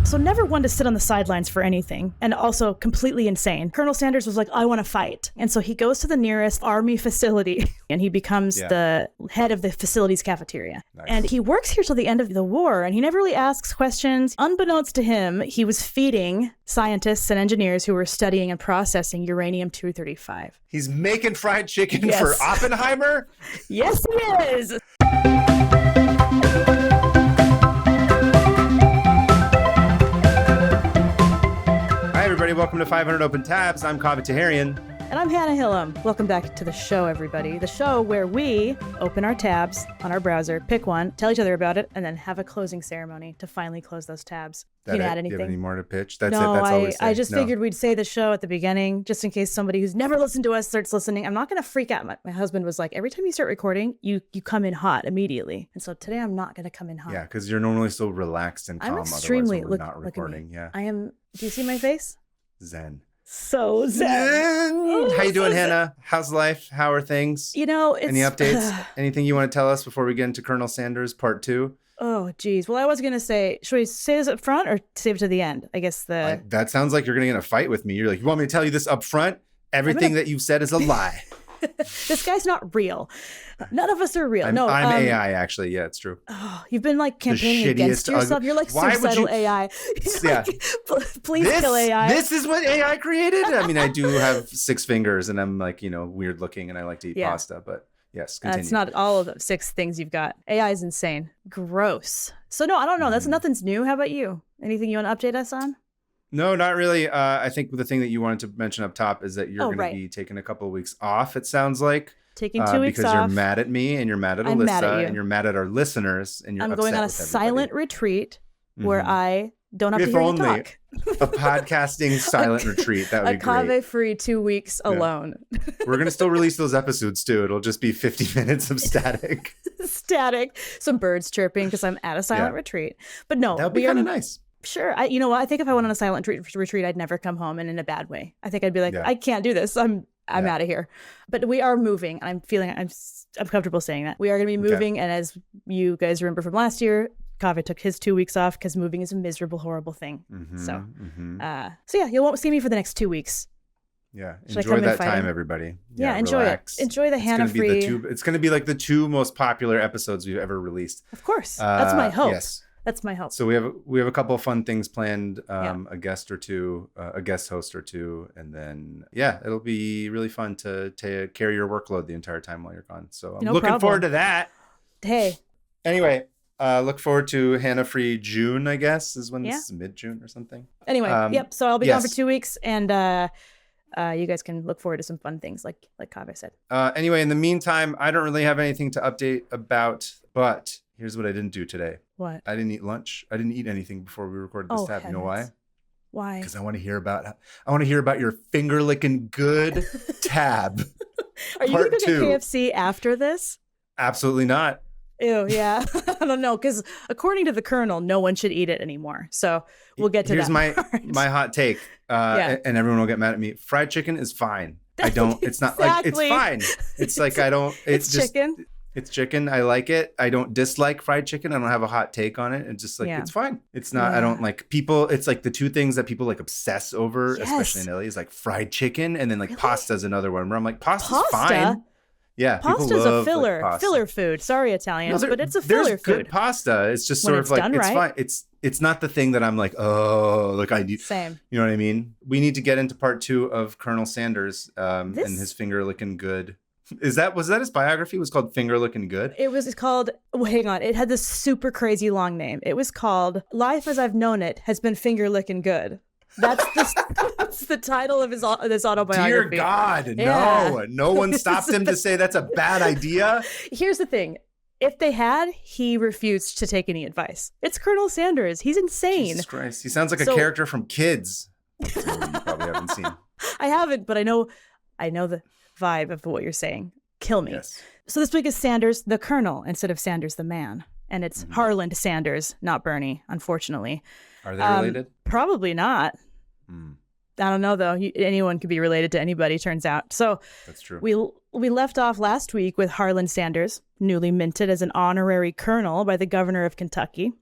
So never one to sit on the sidelines for anything, and also completely insane. Colonel Sanders was like, I want to fight. And so he goes to the nearest army facility and he becomes the head of the facility's cafeteria. Nice. And he works here till the end of the war, and he never really asks questions. Unbeknownst to him, he was feeding scientists and engineers who were studying and processing uranium-235. He's making fried chicken for Oppenheimer? Yes, he is. Everybody, welcome to 500 Open Tabs. I'm Kaveh Taherian. And I'm Hannah Hillam. Welcome back to the show, everybody. The show where we open our tabs on our browser, pick one, tell each other about it, and then have a closing ceremony to finally close those tabs. That you it? add anything? Do you have any more to pitch? That's no, it. That's all we say. I just figured we'd say the show at the beginning, just in case somebody who's never listened to us starts listening. I'm not going to freak out. My husband was like, every time you start recording, you come in hot immediately. And so today I'm not going to come in hot. Yeah, because you're normally so relaxed and calm. I'm extremely, otherwise when we're not recording. Yeah. I am. Do you see my face? Zen. So zen. Oh, how you doing, Hannah? How's life? How are things? You know, it's... Any updates? Anything you want to tell us before we get into Colonel Sanders Part 2? Oh, geez. Well, I was going to say, should we say this up front or save it to the end? I guess that sounds like you're going to get in a fight with me. You're like, you want me to tell you this up front? Everything that you've said is a lie. This guy's not real. None of us are real. I'm AI, actually. Yeah, it's true. Oh, you've been like campaigning against yourself. You're like suicidal AI. Yeah. Please kill AI. This is what AI created? I mean, I do have 6 fingers and I'm like, weird looking and I like to eat pasta, but yes, continue. That's not all of the 6 things you've got. AI is insane. Gross. So no, I don't know. Nothing's new. How about you? Anything you want to update us on? No, not really. I think the thing that you wanted to mention up top is that you're going to be taking a couple of weeks off, it sounds like. Taking 2 weeks because off. You're mad at me and you're mad at Alyssa mad at you. and you're mad at our listeners and you're I'm upset going on a with everybody. silent retreat where I don't have to if hear only you talk. A podcasting silent retreat. That would be great. A Kaveh-free 2 weeks alone. We're going to still release those episodes too. It'll just be 50 minutes of static. Some birds chirping because I'm at a silent retreat. But no. That would be kind of nice. Sure. You know what? I think if I went on a silent retreat, I'd never come home, and in a bad way. I think I'd be like, I can't do this. I'm out of here. But we are moving. I'm comfortable saying that. We are going to be moving. And as you guys remember from last year, Kaveh took his 2 weeks off because moving is a miserable, horrible thing. So yeah, you won't see me for the next 2 weeks. Yeah. Enjoy that time, everybody. Yeah, enjoy relax. it. Enjoy the Hannah-free. It's going to be like the 2 most popular episodes we've ever released. Of course. That's my hope. Yes. That's my hope. So we have a couple of fun things planned, a guest or two, a guest host or two, and then it'll be really fun to carry your workload the entire time while you're gone. So I'm looking forward to that. Hey. Anyway, look forward to Hannah Free June, I guess, is when this is mid-June or something. Anyway, so I'll be gone for 2 weeks, and you guys can look forward to some fun things like Kaveh said. Anyway, in the meantime, I don't really have anything to update about, but here's what I didn't do today. What? I didn't eat lunch. I didn't eat anything before we recorded this tab. Heavens. You know why? Why? Because I want to hear about your finger licking good tab. Are you going to get KFC after this? Absolutely not. Ew, yeah. I don't know, because according to the Colonel, no one should eat it anymore. So we'll get to Here's that. my hot take, and everyone will get mad at me. Fried chicken is fine. It's not like, it's fine. It's like, I don't, it's just chicken. It's chicken. I like it. I don't dislike fried chicken. I don't have a hot take on it. It's just like, it's fine. It's not, I don't like people. It's like the 2 things that people like obsess over, especially in LA, is like fried chicken. And then like pasta is another one where I'm like, pasta's fine. Yeah. Pasta's a filler food. Sorry, Italians, but it's a filler food. Good pasta. It's just sort of like, it's fine. It's not the thing that I'm like, oh, like I need. Same. You know what I mean? We need to get into part 2 of Colonel Sanders and his finger licking good. Was that his biography? It was called Finger Looking Good? It's called, hang on. It had this super crazy long name. It was called Life as I've Known It Has Been Finger Licking Good. That's the title of this autobiography. Dear God, no one stopped him to say that's a bad idea. Here's the thing. If they had, he refused to take any advice. It's Colonel Sanders. He's insane. Jesus Christ. He sounds like a character from Kids. That's a movie you probably haven't seen. I haven't, but I know the vibe of what you're saying. Kill me. Yes. So this week is Sanders the Colonel instead of Sanders the man. And it's Harland Sanders, not Bernie, unfortunately. Are they related? Probably not. I don't know, though. Anyone could be related to anybody, turns out. So that's true. We left off last week with Harland Sanders, newly minted as an honorary colonel by the governor of Kentucky.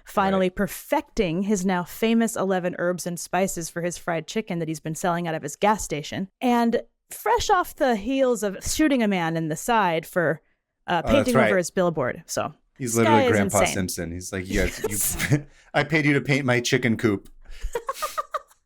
finally perfecting his now famous 11 herbs and spices for his fried chicken that he's been selling out of his gas station. And fresh off the heels of shooting a man in the side for painting over his billboard. So he's literally Grandpa Simpson. He's like, you I paid you to paint my chicken coop.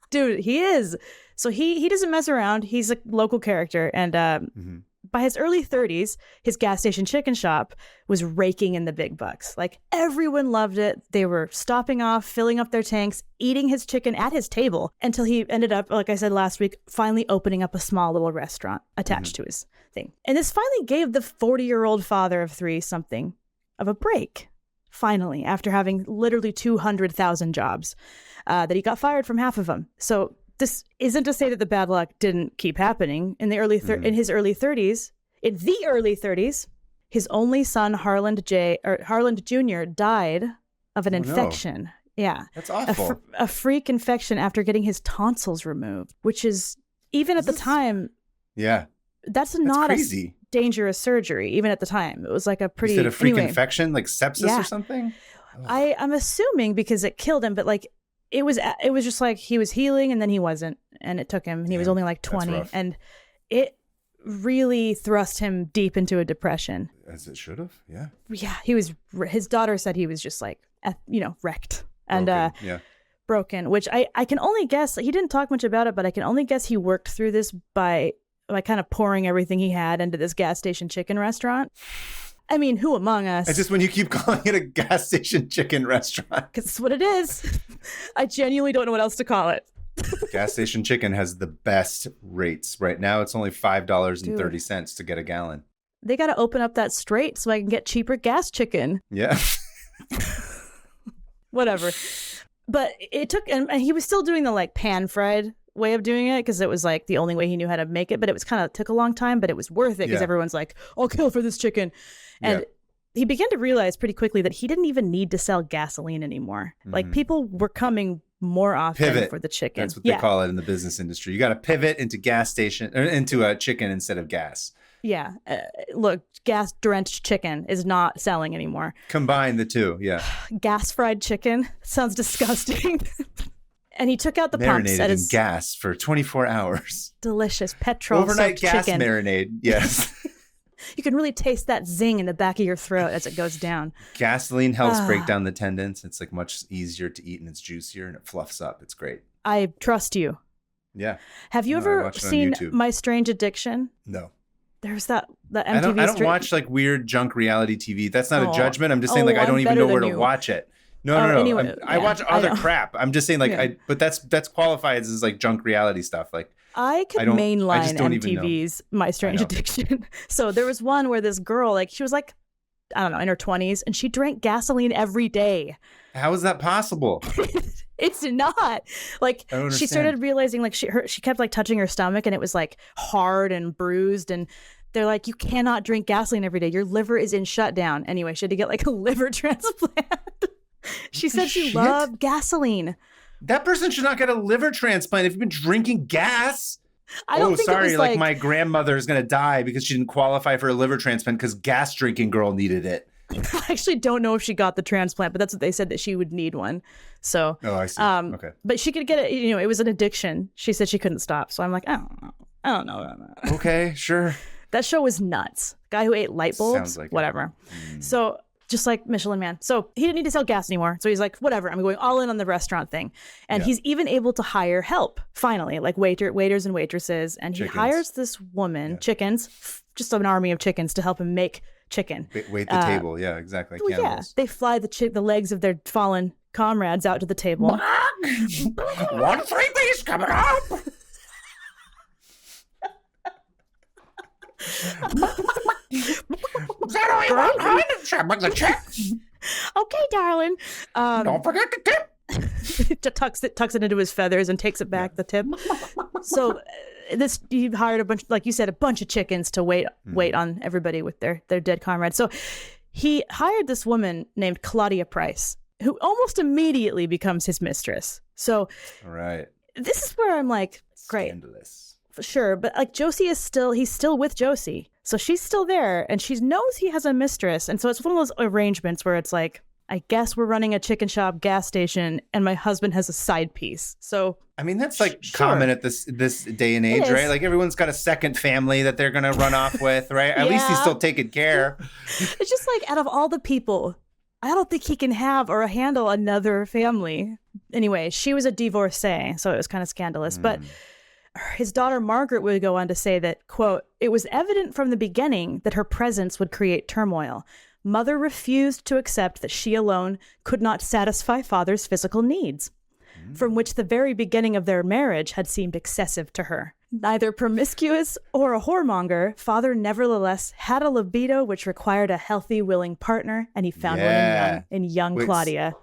Dude, he is. So he doesn't mess around. He's a local character. And by his early 30s, his gas station chicken shop was raking in the big bucks. Like, everyone loved it. They were stopping off, filling up their tanks, eating his chicken at his table until he ended up, like I said last week, finally opening up a small little restaurant attached to his thing. And this finally gave the 40-year-old father of three something of a break, finally, after having literally 200,000 jobs that he got fired from half of them. So this isn't to say that the bad luck didn't keep happening. In the early in his early 30s, his only son Harland Jr. died of an infection. No. Yeah, that's awful. A freak infection after getting his tonsils removed, which is even at the time. Yeah, that's not crazy. A dangerous surgery. Even at the time, it was like a pretty. You said a freak infection, like sepsis or something. Oh. I'm assuming because it killed him, but like. It was just like he was healing and then he wasn't, and it took him, and he was only like 20, and it really thrust him deep into a depression. As it should have, yeah. Yeah, his daughter said he was just like, wrecked and broken, which I can only guess, he didn't talk much about it, but I can only guess he worked through this by kind of pouring everything he had into this gas station chicken restaurant. I mean, who among us? It's just when you keep calling it a gas station chicken restaurant. Because it's what it is. I genuinely don't know what else to call it. Gas station chicken has the best rates. Right now, it's only $5.30 to get a gallon. They got to open up that straight so I can get cheaper gas chicken. Yeah. Whatever. But it took, and he was still doing the like pan fried way of doing it because it was like the only way he knew how to make it, but it was kind of took a long time, but it was worth it because everyone's like, I'll kill for this chicken. And he began to realize pretty quickly that he didn't even need to sell gasoline anymore. Like, people were coming more often for the chicken. That's what they call it in the business industry. You got to pivot into into a chicken instead of gas. Yeah. Look, gas drenched chicken is not selling anymore. Combine the two. Yeah. Gas fried chicken sounds disgusting. And he took out the pumps at his gas for 24 hours. Delicious petrol overnight gas chicken. Marinade. Yes. You can really taste that zing in the back of your throat as it goes down. Gasoline helps break down the tendons. It's like much easier to eat and it's juicier and it fluffs up. It's great. I trust you. Yeah. Have you ever seen My Strange Addiction? No. There's that MTV. I don't watch like weird junk reality TV. That's not a judgment. I'm just saying I don't even know where to watch it. No. Anyway, I watch other crap. I'm just saying but that's qualified as like junk reality stuff. Like I could mainline MTV's My Strange Addiction. So there was one where this girl, like she was like, I don't know, in her 20s, and she drank gasoline every day. How is that possible? It's not. Like she started realizing like she kept like touching her stomach and it was like hard and bruised, and they're like, you cannot drink gasoline every day. Your liver is in shutdown. Anyway, she had to get like a liver transplant. She said she loved gasoline. That person should not get a liver transplant if you've been drinking gas. I don't think it was like my grandmother is going to die because she didn't qualify for a liver transplant because gas drinking girl needed it. I actually don't know if she got the transplant, but that's what they said, that she would need one. So, I see. Okay. But she could get it. You know, it was an addiction. She said she couldn't stop. So I'm like, I don't know about that. Okay, sure. That show was nuts. Guy who ate light bulbs, sounds like whatever. So just like Michelin Man. So he didn't need to sell gas anymore. So he's like, whatever, I'm going all in on the restaurant thing. And he's even able to hire help, finally, like waiters and waitresses. And he hires this woman, chickens, just an army of chickens to help him make chicken. Wait the table. Yeah, exactly. Well, yeah, they fly the legs of their fallen comrades out to the table. 1 3-piece coming up. Is that all you want, hon? Should I bring the check? Okay, darling. Don't forget the tip. tucks it into his feathers and takes it back, the tip. So he hired a bunch, like you said, a bunch of chickens to wait on everybody with their dead comrades. So he hired this woman named Claudia Price, who almost immediately becomes his mistress. So this is where I'm like, great. Scandalous. Sure, but like he's still with Josie. So she's still there and she knows he has a mistress. And so it's one of those arrangements where it's like, I guess we're running a chicken shop gas station and my husband has a side piece. So I mean, that's like common at this day and age, right? Like everyone's got a second family that they're going to run off with, right? At least he's still taking care. It's just like, out of all the people, I don't think he can have or handle another family. Anyway, she was a divorcee, so it was kind of scandalous. But his daughter Margaret would go on to say that, quote, "It was evident from the beginning that her presence would create turmoil. Mother refused to accept that she alone could not satisfy father's physical needs, from which the very beginning of their marriage had seemed excessive to her. Neither promiscuous or a whoremonger, father nevertheless had a libido which required a healthy, willing partner, and he found one in young Claudia."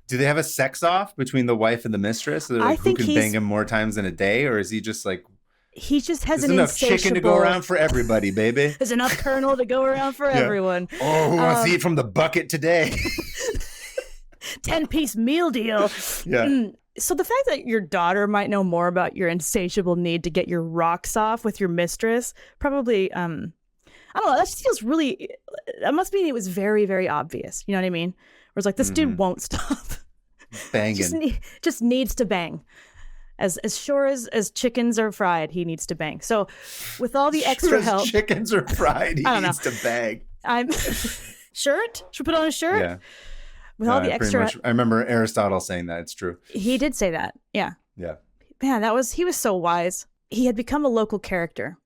Do they have a sex off between the wife and the mistress? So like, who can bang him more times in a day? Or is he just like... He just has There's enough chicken to go around for everybody, baby. There's enough kernel to go around for everyone. Oh, who wants to eat from the bucket today? 10-piece meal deal. Yeah. So the fact that your daughter might know more about your insatiable need to get your rocks off with your mistress, probably, I don't know, that just feels really, that must mean it was very, very obvious. You know what I mean? Where it's like, this dude won't stop. Banging. Just needs to bang. As sure as chickens are fried, he needs to bang. So with all the extra help. Chickens are fried, he needs to bang. Shirt? Should we put on a shirt? Yeah. With all the extra. I remember Aristotle saying that. It's true. He did say that. Yeah. Yeah. Man, he was so wise. He had become a local character.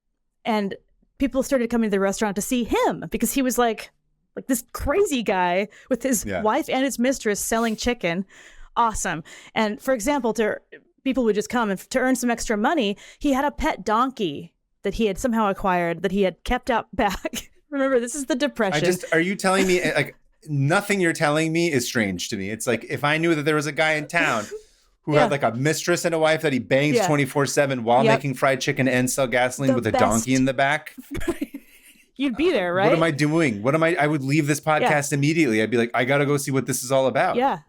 And people started coming to the restaurant to see him because he was like this crazy guy with his wife and his mistress selling chicken. Awesome. And for example, people would just come and to earn some extra money. He had a pet donkey that he had somehow acquired that he had kept out back. Remember, this is the Depression. Are you telling me like nothing you're telling me is strange to me? It's like if I knew that there was a guy in town who had like a mistress and a wife that he bangs 24/7 while making fried chicken and sell gasoline with a donkey in the back. You'd be there, right? What am I doing? I would leave this podcast immediately. I'd be like, I got to go see what this is all about. Yeah.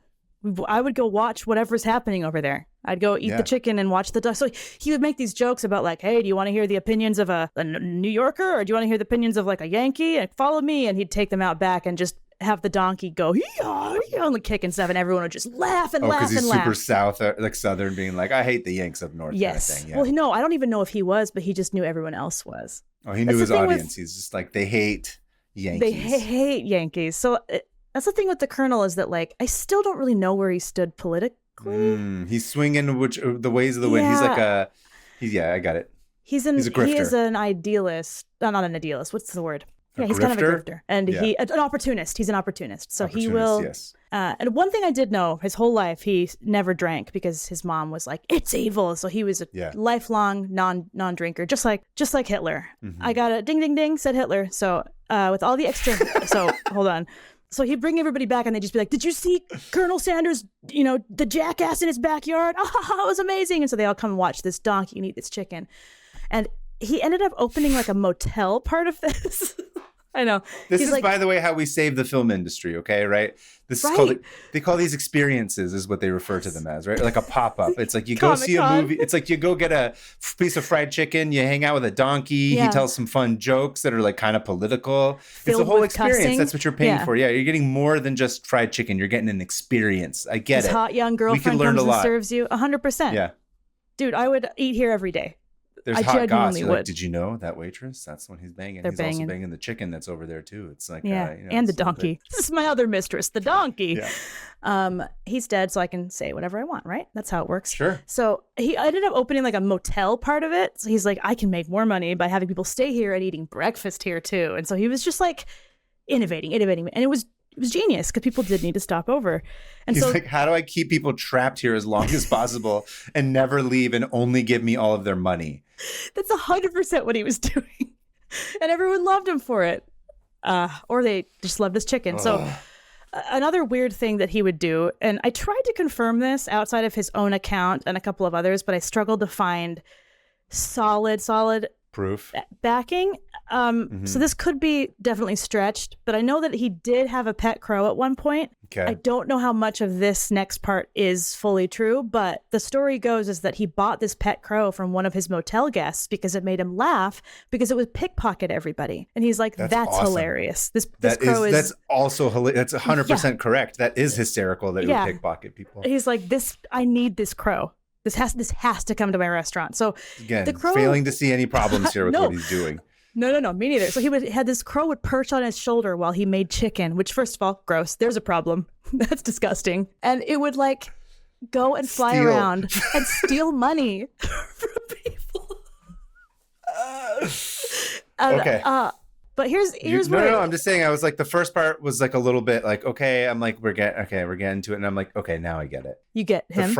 I would go watch whatever's happening over there. I'd go eat the chicken and watch the dog. So he would make these jokes about like, hey, do you want to hear the opinions of a New Yorker? Or do you want to hear the opinions of like a Yankee? And follow me. And he'd take them out back and just have the donkey go, on the kick and stuff. And everyone would just laugh and laugh and laugh. Because he's super south, like southern, being like, I hate the Yanks up north. Yes. Kind of thing. Well, no, I don't even know if he was, but he just knew everyone else was. Oh, he knew his audience. He's just like, they hate Yankees. They hate Yankees. So that's the thing with the Colonel is that like, I still don't really know where he stood politically. He's swinging the ways of the wind. He's like I got it. He's a grifter. He is an idealist. Not an idealist. What's the word? He's kind of a grifter. And an opportunist. He's an opportunist. So he will. Yes. And one thing I did know, his whole life, he never drank because his mom was like, it's evil. So he was a lifelong non-drinker, just like Hitler. I got a ding, ding, ding, said Hitler. So with all the extra, so hold on. So he'd bring everybody back and they'd just be like, did you see Colonel Sanders, the jackass in his backyard? Oh, it was amazing. And so they all come and watch this donkey and eat this chicken. And he ended up opening like a motel part of this. I know. This is, by the way, how we save the film industry, okay, right? This is called, they call these experiences is what they refer to them as, right? Like a pop-up. It's like you go see a movie. It's like you go get a piece of fried chicken, you hang out with a donkey, he tells some fun jokes that are like kind of political. It's a whole experience. Cussing. That's what you're paying for. Yeah, you're getting more than just fried chicken. You're getting an experience. I get His it. hot young girlfriend comes and serves you 100%. Yeah. Dude, I would eat here every day. There's hot goss. Like, did you know that waitress? That's when he's banging. He's also banging the chicken that's over there too. It's like and the donkey. This is my other mistress, the donkey. He's dead, so I can say whatever I want, right? That's how it works. Sure. So he ended up opening like a motel part of it. So he's like, I can make more money by having people stay here and eating breakfast here too. And so he was just like innovating, and it was genius because people did need to stop over. And he's like, how do I keep people trapped here as long as possible and never leave and only give me all of their money? That's 100% what he was doing. And everyone loved him for it. Or they just loved his chicken. So another weird thing that he would do, and I tried to confirm this outside of his own account and a couple of others, but I struggled to find solid Proof. Backing. So this could be definitely stretched, but I know that he did have a pet crow at one point. Okay. I don't know how much of this next part is fully true, but the story goes is that he bought this pet crow from one of his motel guests because it made him laugh because it would pickpocket everybody. And he's like, that's awesome. Hilarious. This crow is... That's also hilarious. That's 100% correct. That is hysterical that it would pickpocket people. He's like, I need this crow. This has to come to my restaurant. So again, the crow, failing to see any problems here with what he's doing. No, me neither. So had this crow would perch on his shoulder while he made chicken, which first of all, gross. There's a problem. That's disgusting. And it would like go and fly around and steal money from people. Okay. But here's where... No, I'm just saying, I was like, the first part was like a little bit like, okay, I'm like, we're getting to it. And I'm like, okay, now I get it. You get him?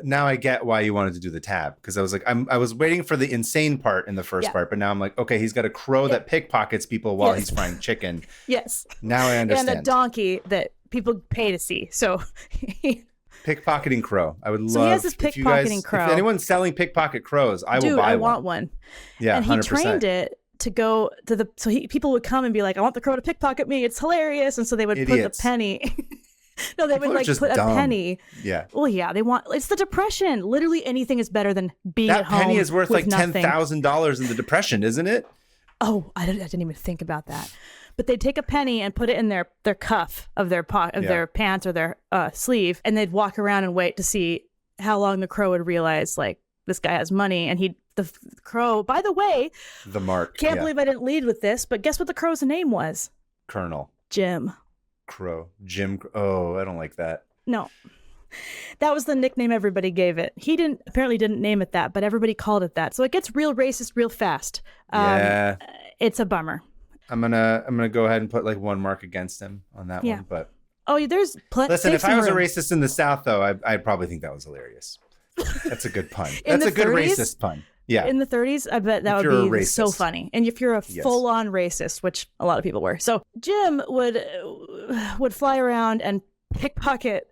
Now I get why you wanted to do the tab. Because I was like, I was waiting for the insane part in the first part. But now I'm like, okay, he's got a crow that pickpockets people while he's frying chicken. Yes. Now I understand. And a donkey that people pay to see. So... Pickpocketing crow. I would love. So he has this pickpocketing crow. If anyone's selling pickpocket crows, I will buy one. I want one. Yeah, and 100%. he trained it to go to the... So people would come and be like, I want the crow to pickpocket me. It's hilarious. And so they would put the penny... No, they people would like put dumb. A penny. Yeah. Well, yeah, it's the Depression. Literally anything is better than being at home. That penny is worth like nothing. $10,000 in the Depression, isn't it? Oh, I didn't even think about that. But they'd take a penny and put it in their cuff of their their pants or their sleeve, and they'd walk around and wait to see how long the crow would realize like this guy has money. And the crow, by the way, the mark. Can't believe I didn't lead with this, but guess what the crow's name was? Colonel. Jim. Crow. Jim. Oh, I don't like that. No. That was the nickname everybody gave it. He apparently didn't name it that, but everybody called it that. So it gets real racist real fast. It's a bummer. I'm gonna go ahead and put like one mark against him on that one. But there's plenty. Listen, if I was a racist in the South, though, I'd probably think that was hilarious. That's a good pun. That's a good 30s, racist pun. Yeah. In the 30s, I bet that would be so funny. And if you're a full-on racist, which a lot of people were. So Jim would fly around and pickpocket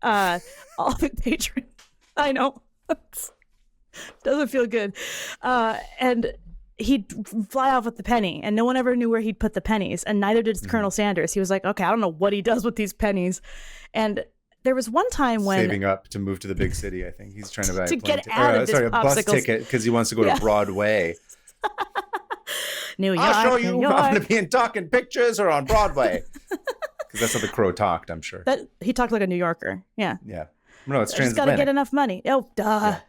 all the patrons. I know. Doesn't feel good. And he'd fly off with the penny, and no one ever knew where he'd put the pennies, and neither did Colonel Sanders. He was like, okay, I don't know what he does with these pennies. And there was one time when... Saving up to move to the big city, I think. He's trying to buy a bus ticket because he wants to go to Broadway. New York, I'll show you. New York. I'm going to be in Talking Pictures or on Broadway. Because that's how the crow talked, I'm sure. He talked like a New Yorker. Yeah. Yeah. No, it's transatlantic. Just got to get enough money. Oh, duh. Yeah.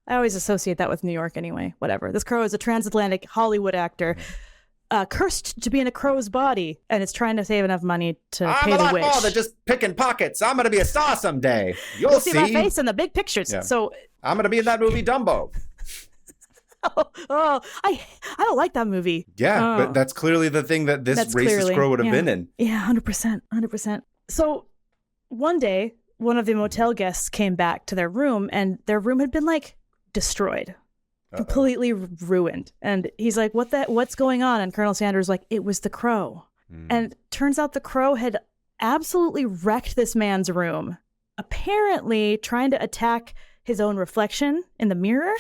I always associate that with New York anyway. Whatever. This crow is a transatlantic Hollywood actor. Cursed to be in a crow's body, and it's trying to save enough money to pay the witch. I'm a lot more than just picking pockets. I'm going to be a star someday. You'll see my face in the big pictures. Yeah. So I'm going to be in that movie Dumbo. I don't like that movie. Yeah, but that's clearly the thing that this racist crow would have been in. Yeah, 100%. So one day, one of the motel guests came back to their room, and their room had been like destroyed. Completely ruined. And he's like, what's going on? And Colonel Sanders like, it was the crow. And turns out the crow had absolutely wrecked this man's room, apparently trying to attack his own reflection in the mirror.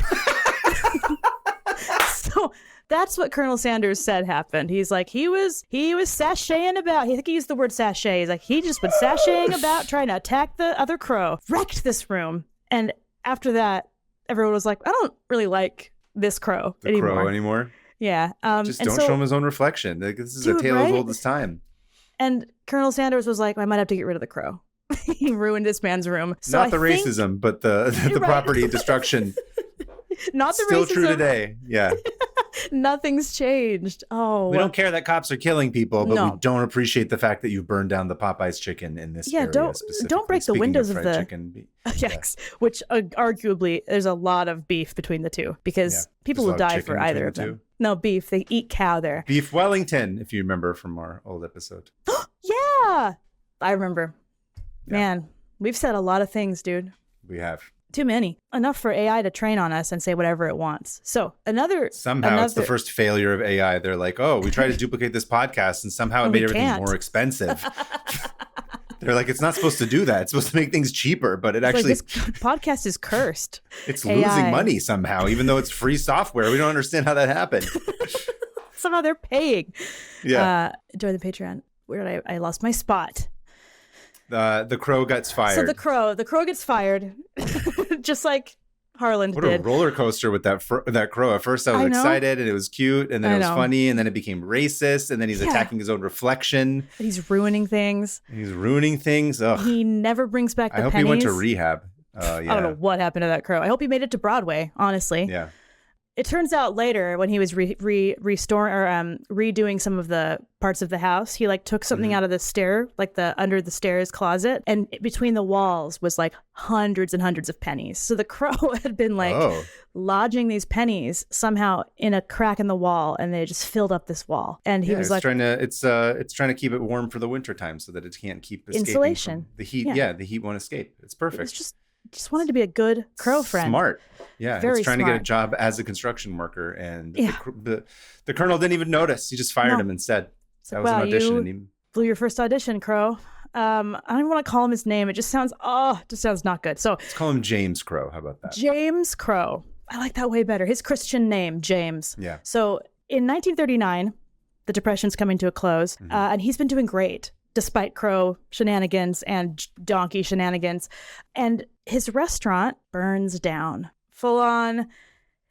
So that's what Colonel Sanders said happened. He's like, he was sashaying about. I think he used the word sashay. He's like, he just was sashaying about trying to attack the other crow, wrecked this room. And after that, everyone was like, I don't really like this crow anymore. Yeah. Just don't show him his own reflection. Like, this is a tale as old as time. And Colonel Sanders was like, I might have to get rid of the crow. He ruined this man's room. So Not the racism, but the property destruction. Not the Still racism. True today. Yeah. Nothing's changed. Oh, we don't care that cops are killing people, but we don't appreciate the fact that you burned down the Popeye's chicken in this area. Don't break the windows of the chicken. Yes, which arguably there's a lot of beef between the two because people will die for either of them. No, beef. They eat cow there. Beef Wellington, if you remember from our old episode. Yeah, I remember. Yeah. Man, we've said a lot of things, dude. We have. Too many. Enough for AI to train on us and say whatever it wants. So somehow it's the first failure of AI. They're like, oh, we tried to duplicate this podcast and somehow it made everything more expensive. They're like, it's not supposed to do that. It's supposed to make things cheaper, but it actually... Like, this podcast is cursed. It's losing money somehow, even though it's free software. We don't understand how that happened. Somehow they're paying. Yeah. Join the Patreon. Where did I lost my spot. The crow gets fired. So the crow gets fired, just like Harlan did. What a roller coaster with that crow. At first I was excited and it was cute, and then it was funny, and then it became racist, and then he's attacking his own reflection. He's ruining things. Ugh. He never brings back the pennies. I hope he went to rehab. I don't know what happened to that crow. I hope he made it to Broadway, honestly. Yeah. It turns out later when he was redoing some of the parts of the house, he like took something out of the stair, like the under the stairs closet, and between the walls was like hundreds and hundreds of pennies. So the crow had been like lodging these pennies somehow in a crack in the wall, and they just filled up this wall. And he was like, it's trying to keep it warm for the winter time so that it can't keep escaping insulation. The heat. Yeah, the heat won't escape. It's perfect. It's just wanted to be a good crow friend. Smart. Yeah. Very trying smart. to get a job as a construction worker. And the colonel didn't even notice. He just fired him instead. That was an audition. You blew your first audition, Crow. I don't even want to call him his name. It just sounds not good. So let's call him James Crow. How about that? James Crow. I like that way better. His Christian name, James. Yeah. So in 1939, the Depression's coming to a close, and he's been doing great, despite crow shenanigans and donkey shenanigans. And his restaurant burns down. Full on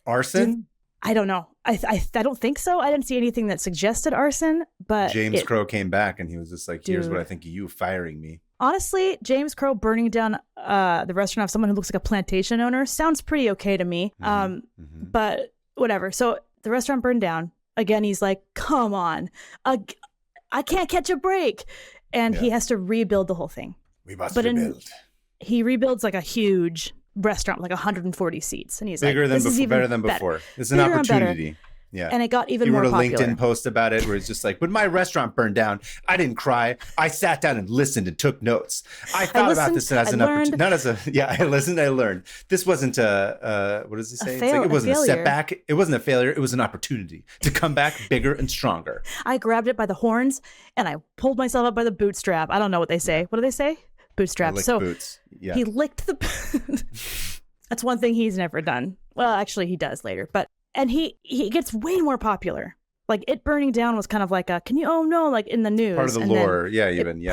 arson? I don't know. I don't think so. I didn't see anything that suggested arson, but James Crow came back and he was just like, here's what I think of you firing me. Honestly, James Crow burning down the restaurant of someone who looks like a plantation owner sounds pretty okay to me. But whatever. So the restaurant burned down. Again, he's like, come on. I can't catch a break. And he has to rebuild the whole thing. We must rebuild. He rebuilds like a huge restaurant with like 140 seats. And he's better than before. It's an opportunity. Yeah. And it got even more popular. He wrote a LinkedIn post about it where it's just like, when my restaurant burned down, I didn't cry. I sat down and listened and took notes. I thought about this as an opportunity. Not as I listened, I learned. This wasn't what does he say? It wasn't a setback. It wasn't a failure. It was an opportunity to come back bigger and stronger. I grabbed it by the horns and I pulled myself up by the bootstrap. I don't know what they say. What do they say? Bootstrap. So boots. Yeah. He licked the... That's one thing he's never done. Well, actually, he does later. And he gets way more popular. Like, it burning down was kind of like like in the news. Part of the lore.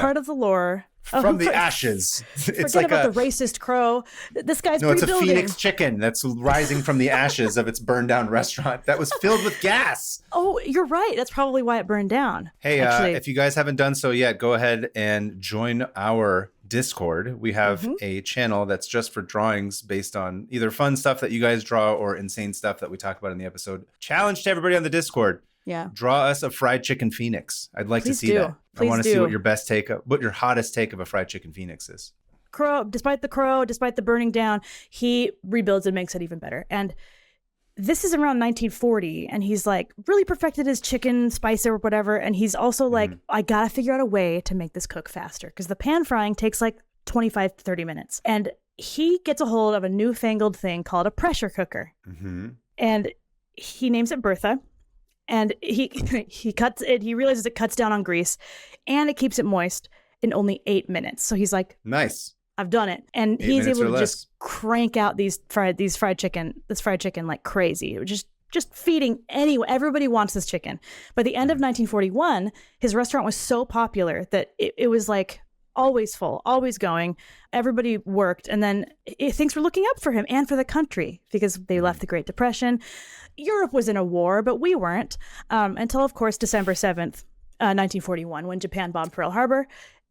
Part of the lore. From the ashes. It's Forget about the racist crow. This guy's rebuilding. It's a phoenix chicken that's rising from the ashes of its burned down restaurant that was filled with gas. Oh, you're right. That's probably why it burned down. Hey, if you guys haven't done so yet, go ahead and join our Discord. We have a channel that's just for drawings based on either fun stuff that you guys draw or insane stuff that we talk about in the episode. Challenge to everybody on the Discord. Yeah. Draw us a fried chicken phoenix. I'd like to see that. I want to see what your hottest take of a fried chicken phoenix is. Despite the burning down, he rebuilds and makes it even better. And this is around 1940, and he's like really perfected his chicken spice or whatever. And he's also like, I got to figure out a way to make this cook faster because the pan frying takes like 25 to 30 minutes. And he gets a hold of a newfangled thing called a pressure cooker. And he names it Bertha. And he cuts it. He realizes it cuts down on grease, and it keeps it moist in only 8 minutes. So he's like, "Nice, I've done it." And he's able to just crank out this fried chicken like crazy. Just feeding anyone. Everybody wants this chicken. By the end of 1941, his restaurant was so popular that it was like always full, always going. Everybody worked, and then things were looking up for him and for the country because they left the Great Depression. Europe was in a war, but we weren't until, of course, December 7th, 1941, when Japan bombed Pearl Harbor,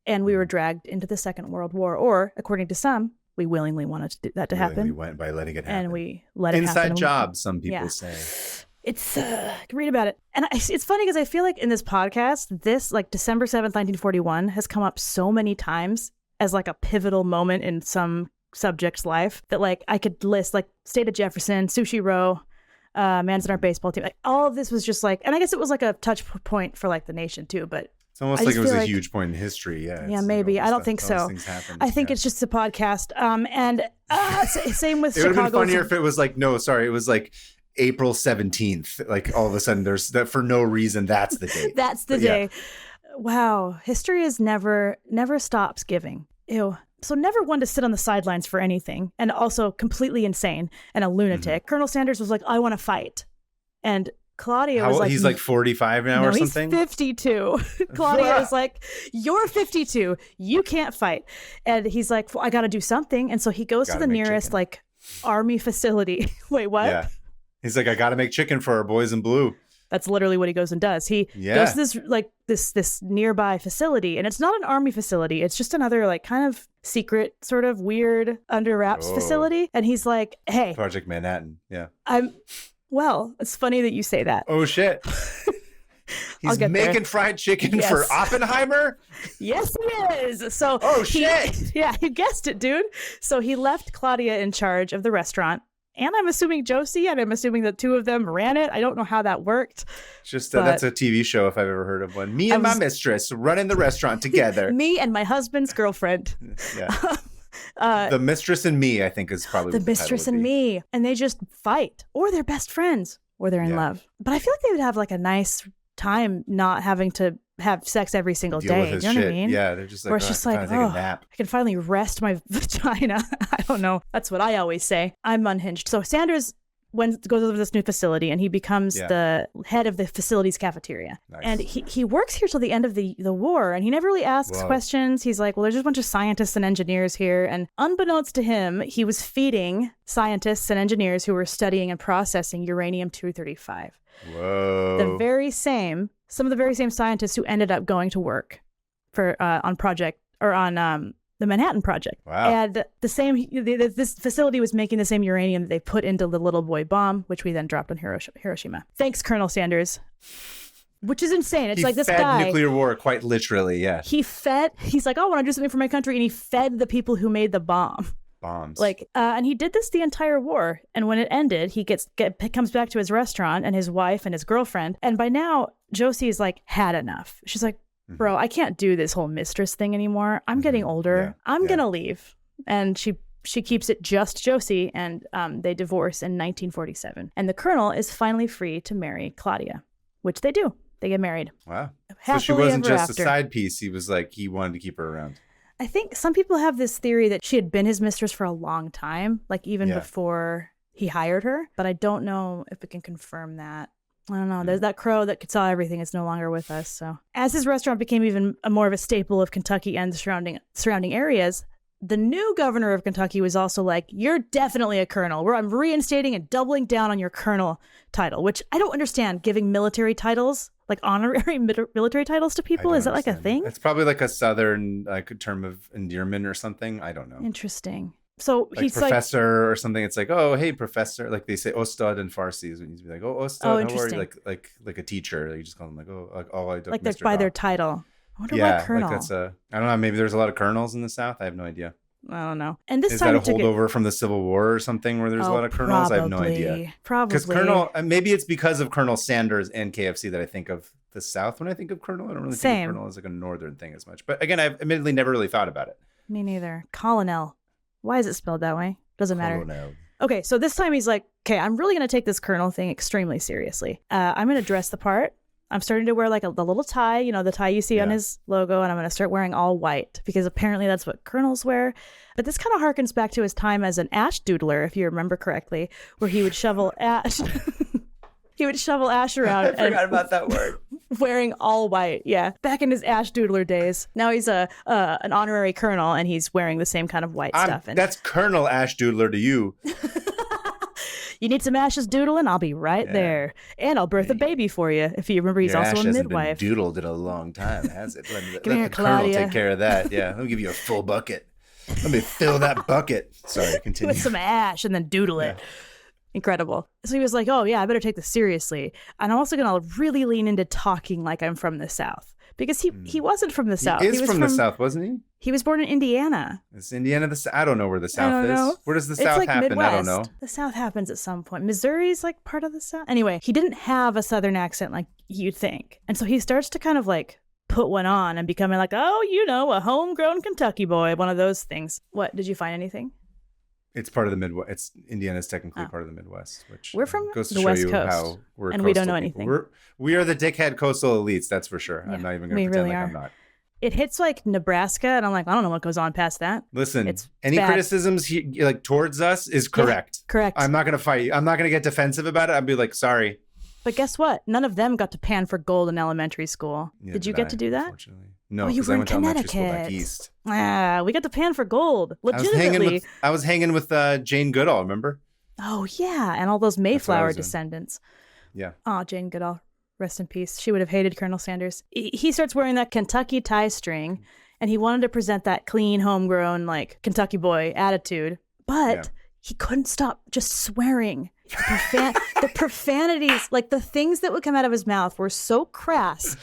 and we were dragged into the Second World War. Or, according to some, we willingly wanted that to happen. We went by letting it happen. And we let it happen. Inside job, some people say. It's read about it. And it's funny because I feel like in this podcast, this like December 7th, 1941 has come up so many times as like a pivotal moment in some subject's life that like I could list like State of Jefferson, Sushi Row, Man's in our baseball team. Like all of this was just like, and I guess it was like a touch point for like the nation too, but it's almost like it was a huge point in history. Yeah, maybe. I don't think so. I think it's just a podcast. And same with Chicago. It would have been funnier if it was like, it was like April 17th. Like all of a sudden there's that for no reason. That's the date. That's the day. Wow. History is never stops giving. Ew. So never one to sit on the sidelines for anything, and also completely insane and a lunatic. Colonel Sanders was like, I want to fight. And Claudia was like... He's like 45 now or something? He's 52. Claudia is like, you're 52. You can't fight. And he's like, well, I got to do something. And so he goes to the nearest like army facility. Wait, what? Yeah. He's like, I got to make chicken for our boys in blue. That's literally what he goes and does. He goes to this nearby facility, and it's not an army facility. It's just another like kind of secret, sort of weird under wraps facility. And he's like, hey, Project Manhattan. Yeah. Well, it's funny that you say that. Oh, shit. He's making fried chicken for Oppenheimer? Yes, he is. So, shit. You guessed it, dude. So he left Claudia in charge of the restaurant. And I'm assuming Josie, and I'm assuming the two of them ran it. I don't know how that worked. Just that's a TV show if I've ever heard of one. Me and my mistress running the restaurant together. Me and my husband's girlfriend. Yeah. The Mistress and Me, I think, is probably the Mistress and Me. And they just fight, or they're best friends, or they're in love. But I feel like they would have like a nice time not having to have sex every single day. You know what I mean? Yeah, they're just like, where it's just like, take a nap. I can finally rest my vagina. I don't know. That's what I always say. I'm unhinged. So Sanders goes over to this new facility, and he becomes the head of the facility's cafeteria. Nice. And he works here till the end of the war, and he never really asks questions. He's like, well, there's just a bunch of scientists and engineers here. And unbeknownst to him, he was feeding scientists and engineers who were studying and processing uranium-235. Whoa. Some of the very same scientists who ended up going to work for on the Manhattan Project. Wow. And this facility was making the same uranium that they put into the little boy bomb, which we then dropped on Hiroshima. Thanks, Colonel Sanders. Which is insane. It's like this guy... nuclear war, quite literally, yeah. He's like, I want to do something for my country, and he fed the people who made the bombs. And he did this the entire war. And when it ended, he comes back to his restaurant and his wife and his girlfriend. And by now, Josie is like, had enough. She's like, bro, I can't do this whole mistress thing anymore. I'm getting older. I'm going to leave. And she keeps it just Josie, and they divorce in 1947. And the colonel is finally free to marry Claudia, which they do. They get married. Wow. Happily so she wasn't ever just after. A side piece. He was like, he wanted to keep her around. I think some people have this theory that she had been his mistress for a long time, like even before he hired her. But I don't know if we can confirm that. I don't know. There's that crow that saw everything is no longer with us. So as his restaurant became even more of a staple of Kentucky and the surrounding areas, the new governor of Kentucky was also like, you're definitely a colonel. I'm reinstating and doubling down on your colonel title, which I don't understand, giving military titles, like honorary military titles to people. Is that like a thing? It's probably like a Southern term of endearment or something. I don't know. Interesting. So like he's professor like, or something. It's like, oh, hey, professor. Like they say Ostad in Farsi. When you be like, oh, Ostad, how are you? Like a teacher. You just call them like they're by their title. I wonder why colonel. Like I don't know. Maybe there's a lot of colonels in the South. I have no idea. I don't know. And this is time that a holdover from the Civil War or something where there's a lot of colonels? Probably, I have no idea. Probably. Because maybe it's because of Colonel Sanders and KFC that I think of the South when I think of colonel. I don't really think of colonel as like a northern thing as much. But again, I've admittedly never really thought about it. Me neither. Colonel. Why is it spelled that way? Doesn't matter. Okay, so this time he's like, okay, I'm really going to take this colonel thing extremely seriously. I'm going to dress the part. I'm starting to wear like the little tie, the tie you see on his logo, and I'm going to start wearing all white because apparently that's what colonels wear. But this kind of harkens back to his time as an ash doodler, if you remember correctly, where he would shovel ash. He would shovel ash around. I forgot about that word. Wearing all white, yeah. Back in his ash doodler days. Now he's an honorary colonel, and he's wearing the same kind of white stuff. And that's Colonel Ash Doodler to you. You need some ashes doodling? I'll be right there. And I'll birth a baby for you. If you remember, he's also a midwife. Been doodled in a long time, has it? Let the colonel take care of that. Yeah, let me give you a full bucket. Let me fill that bucket. Sorry, continue. With some ash and then doodle it. Incredible. So he was like, oh, yeah, I better take this seriously. And I'm also going to really lean into talking like I'm from the South. Because he wasn't from the South. He was from the South, wasn't he? He was born in Indiana. Is Indiana the South? I don't know where the South is. Where does the South like happen? Midwest. I don't know. The South happens at some point. Missouri's like part of the South. Anyway, he didn't have a Southern accent like you'd think. And so he starts to kind of like put one on and becoming like, oh, a homegrown Kentucky boy. One of those things. What? Did you find anything? It's part of the Midwest. Indiana's technically part of the Midwest, which we're from goes to the show West you Coast, how we're and we don't know people. anything. We are the dickhead coastal elites, that's for sure. Yeah, I'm not even going to pretend really like are. I'm not. It hits like Nebraska, and I'm like, I don't know what goes on past that. Listen, any criticisms like towards us is correct. Yeah, correct. I'm not going to fight you. I'm not going to get defensive about it. I'll be like, sorry. But guess what? None of them got to pan for gold in elementary school. Did you get to do that? Unfortunately. No, you were I in went to elementary school Connecticut. back east. We got to pan for gold. Legitimately. I was hanging with Jane Goodall, remember? Oh, yeah. And all those Mayflower descendants. Yeah. Oh, Jane Goodall. Rest in peace. She would have hated Colonel Sanders. He starts wearing that Kentucky tie string, and he wanted to present that clean, homegrown, like, Kentucky boy attitude. But he couldn't stop just swearing. The profanities, like the things that would come out of his mouth were so crass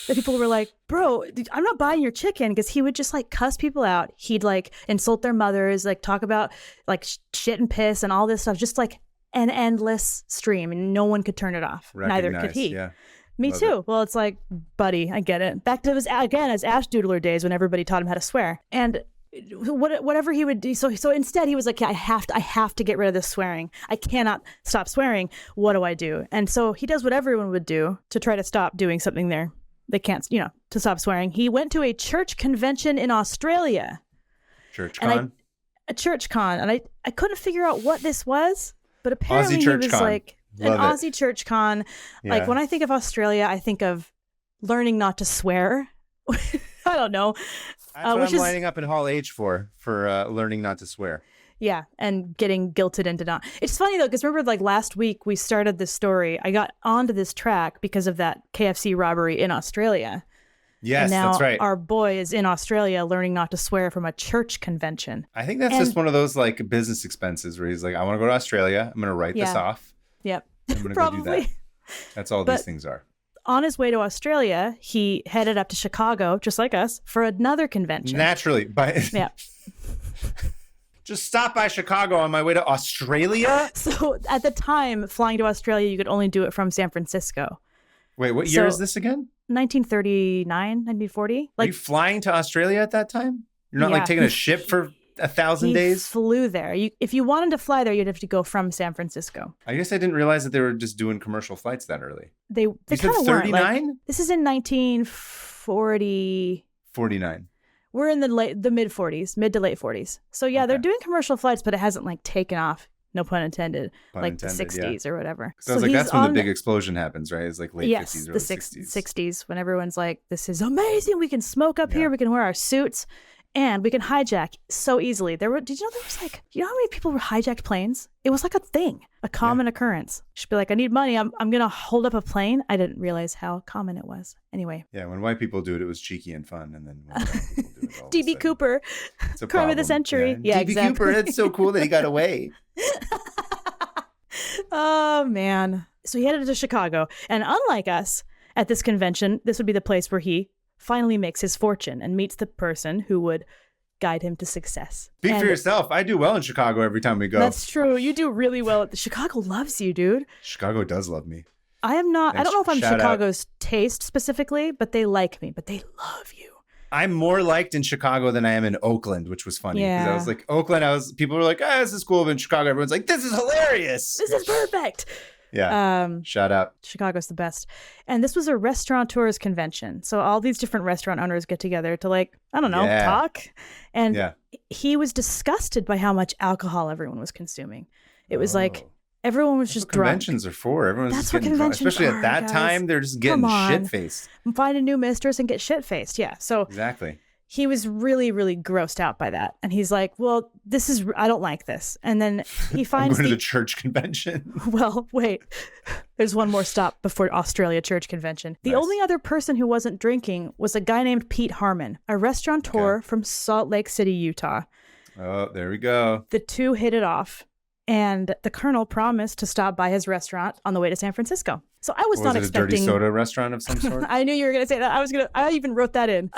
that people were like, bro, I'm not buying your chicken, because he would just like cuss people out. He'd like insult their mothers, like talk about like shit and piss and all this stuff, just like an endless stream, and no one could turn it off. Neither could he. Yeah. Me Love too. It. Well, it's like, buddy, I get it. Back to his Ash Doodler days when everybody taught him how to swear. And whatever he would do. So instead he was like, I have to get rid of this swearing. I cannot stop swearing. What do I do? And so he does what everyone would do to try to stop doing something there. They can't, to stop swearing. He went to a church convention in Australia. A church con. And I couldn't figure out what this was, but apparently he was like an Aussie church con. Yeah. Like when I think of Australia, I think of learning not to swear. I don't know. That's what I'm lining up in Hall H for learning not to swear. Yeah, and getting guilted into not. It's funny, though, because remember, like, last week we started this story. I got onto this track because of that KFC robbery in Australia. Yes, and now that's right. Our boy is in Australia learning not to swear from a church convention. I think that's just one of those, like, business expenses where he's like, I want to go to Australia. I'm going to write this off. Yep. I'm going to go do that. That's all these things are. On his way to Australia, he headed up to Chicago, just like us, for another convention. Naturally. Yeah. Just stop by Chicago on my way to Australia? So at the time, flying to Australia, you could only do it from San Francisco. Wait, what year is this again? 1939, 1940. Are you flying to Australia at that time? You're not like taking a ship for 1,000 days? He flew there. If you wanted to fly there, you'd have to go from San Francisco. I guess I didn't realize that they were just doing commercial flights that early. They kind of weren't. 39? This is in 1940. 49. We're in the mid 40s, mid to late 40s. So yeah, they're doing commercial flights, but it hasn't like taken off. No pun intended. The 60s or whatever. So I was like, that's when the big explosion happens, right? It's like late 50s or 60s. 60s, when everyone's like, this is amazing. We can smoke up here. We can wear our suits. And we can hijack so easily. Did you know there was like, how many people were hijacked planes? It was like a thing, a common occurrence. She'd be like, I need money. I'm going to hold up a plane. I didn't realize how common it was. Anyway. Yeah, when white people do it, it was cheeky and fun. And then when black people do it, all D.B. Cooper, crime of the century. Yeah, D.B. exactly. Cooper, it's so cool that he got away. Oh, man. So he headed to Chicago. And unlike us, at this convention, this would be the place where he finally makes his fortune and meets the person who would guide him to success. Speak for yourself. I do well in Chicago every time we go. That's true. You do really well. Chicago loves you, dude. Chicago does love me. I am not. I don't know if I'm Chicago's taste specifically, but they like me. But they love you. I'm more liked in Chicago than I am in Oakland, which was funny. Yeah. Because I was like, Oakland, people were like, this is cool. But in Chicago, everyone's like, this is hilarious. This is perfect. Yeah. Shout out. Chicago's the best. And this was a restaurateurs convention. So all these different restaurant owners get together to talk. And he was disgusted by how much alcohol everyone was consuming. It was like everyone was just drunk. Conventions are for. Everyone's just getting drunk. Especially at that time, they're just getting shit-faced. Find a new mistress and get shit-faced. Yeah. So exactly. He was really, really grossed out by that. And he's like, well, I don't like this. And then he finds I'm going to the church convention. Well, wait, there's one more stop before Australia church convention. The only other person who wasn't drinking was a guy named Pete Harmon, a restaurateur from Salt Lake City, Utah. Oh, there we go. The two hit it off. And the Colonel promised to stop by his restaurant on the way to San Francisco. So I was not expecting... Was it a dirty soda restaurant of some sort? I knew you were going to say that. I even wrote that in.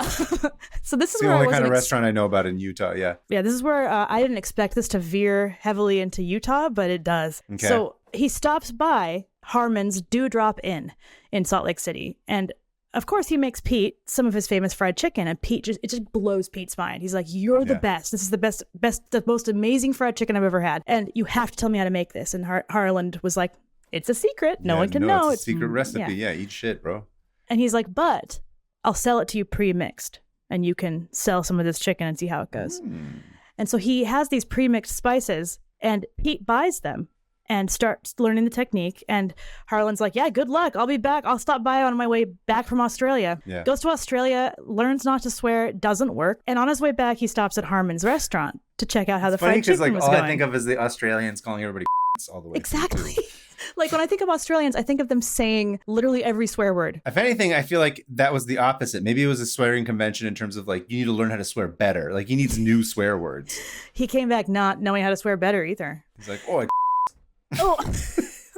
So this is the only kind of restaurant I know about in Utah, yeah. Yeah, this is where I didn't expect this to veer heavily into Utah, but it does. Okay. So he stops by Harmon's Dewdrop Inn in Salt Lake City. And of course, he makes Pete some of his famous fried chicken, and it just blows Pete's mind. He's like, "You're the best. This is the best, the most amazing fried chicken I've ever had, and you have to tell me how to make this." And Harland was like, "It's a secret. No one can know. It's a secret recipe. Yeah, eat shit, bro." And he's like, "But I'll sell it to you pre-mixed, and you can sell some of this chicken and see how it goes." And so he has these pre-mixed spices, and Pete buys them and starts learning the technique. And Harlan's like, "Yeah, good luck. I'll be back. I'll stop by on my way back from Australia." Yeah. Goes to Australia, learns not to swear, doesn't work. And on his way back, he stops at Harmon's restaurant to check out how the fried chicken was going. All I think of is the Australians calling everybody all the way. Exactly. Like when I think of Australians, I think of them saying literally every swear word. If anything, I feel like that was the opposite. Maybe it was a swearing convention in terms of like, you need to learn how to swear better. Like he needs new swear words. He came back not knowing how to swear better either. He's like, "Oh, oh,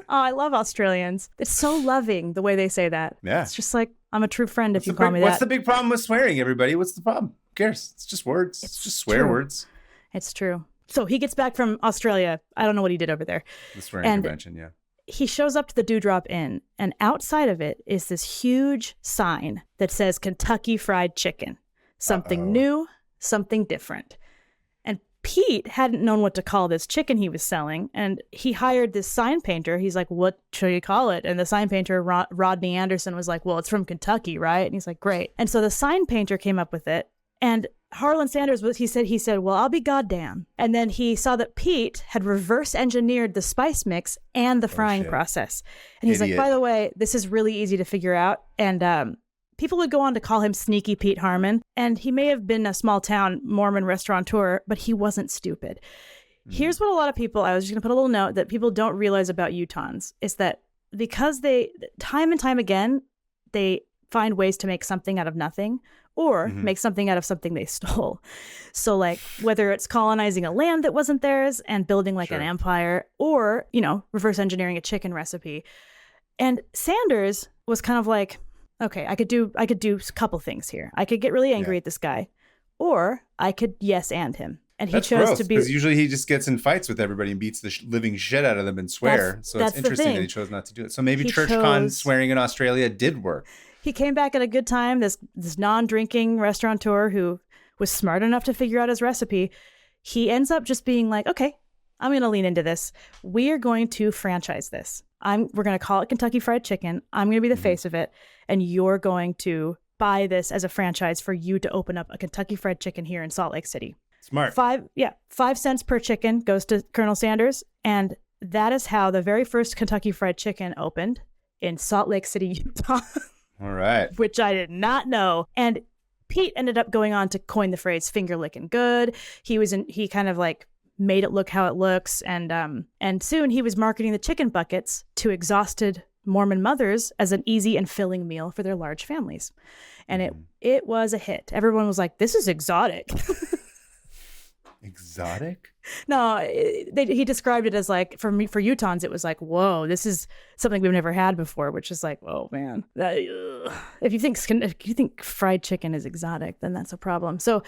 I love Australians. It's so loving the way they say that. Yeah. It's just like, I'm a true friend if you call me that. What's the big problem with swearing, everybody? What's the problem? Who cares? It's just words. It's just swear words. It's true. So he gets back from Australia. I don't know what he did over there. The swearing convention, yeah. He shows up to the Dewdrop Inn, and outside of it is this huge sign that says Kentucky Fried Chicken. Something new, something different. And Pete hadn't known what to call this chicken he was selling, and he hired this sign painter. He's like, "What should you call it?" And the sign painter, Rodney Anderson, was like, "Well, it's from Kentucky, right?" And he's like, "Great." And so the sign painter came up with it, and Harlan Sanders, he said, "Well, I'll be goddamn." And then he saw that Pete had reverse engineered the spice mix and the frying process. And he's like, "By the way, this is really easy to figure out." And people would go on to call him Sneaky Pete Harmon. And he may have been a small town Mormon restaurateur, but he wasn't stupid. Here's what a lot of people, I was just going to put a little note that people don't realize about Utahns, is that because they, time and time again, they find ways to make something out of nothing, or make something out of something they stole. So like whether it's colonizing a land that wasn't theirs and building like an empire, or, reverse engineering a chicken recipe. And Sanders was kind of like, okay, I could do a couple things here. I could get really angry at this guy, or I could yes and him. And he chose to be, because usually he just gets in fights with everybody and beats the living shit out of them and swear. So it's interesting that he chose not to do it. So maybe ChurchCon swearing in Australia did work. He came back at a good time. This non-drinking restaurateur who was smart enough to figure out his recipe. He ends up just being like, "Okay, I'm going to lean into this. We are going to franchise this. We're going to call it Kentucky Fried Chicken. I'm going to be the face of it, and you're going to buy this as a franchise for you to open up a Kentucky Fried Chicken here in Salt Lake City." Smart. 5 cents per chicken goes to Colonel Sanders, and that is how the very first Kentucky Fried Chicken opened in Salt Lake City, Utah. All right. Which I did not know. And Pete ended up going on to coin the phrase "finger licking good." He kind of like made it look how it looks, and soon he was marketing the chicken buckets to exhausted Mormon mothers as an easy and filling meal for their large families. And it was a hit. Everyone was like, "This is exotic." Exotic? No, he described it as like, for Utahns, it was like, "Whoa, this is something we've never had before," which is like, "Oh man, if you think fried chicken is exotic, then that's a problem." So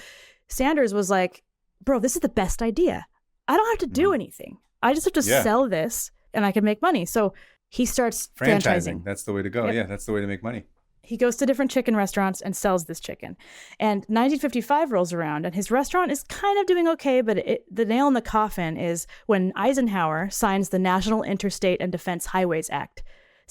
Sanders was like, "Bro, this is the best idea. I don't have to do anything. I just have to sell this, and I can make money." So he starts franchising. That's the way to go. Yep. Yeah, that's the way to make money. He goes to different chicken restaurants and sells this chicken. And 1955 rolls around, and his restaurant is kind of doing okay, but the nail in the coffin is when Eisenhower signs the National Interstate and Defense Highways Act,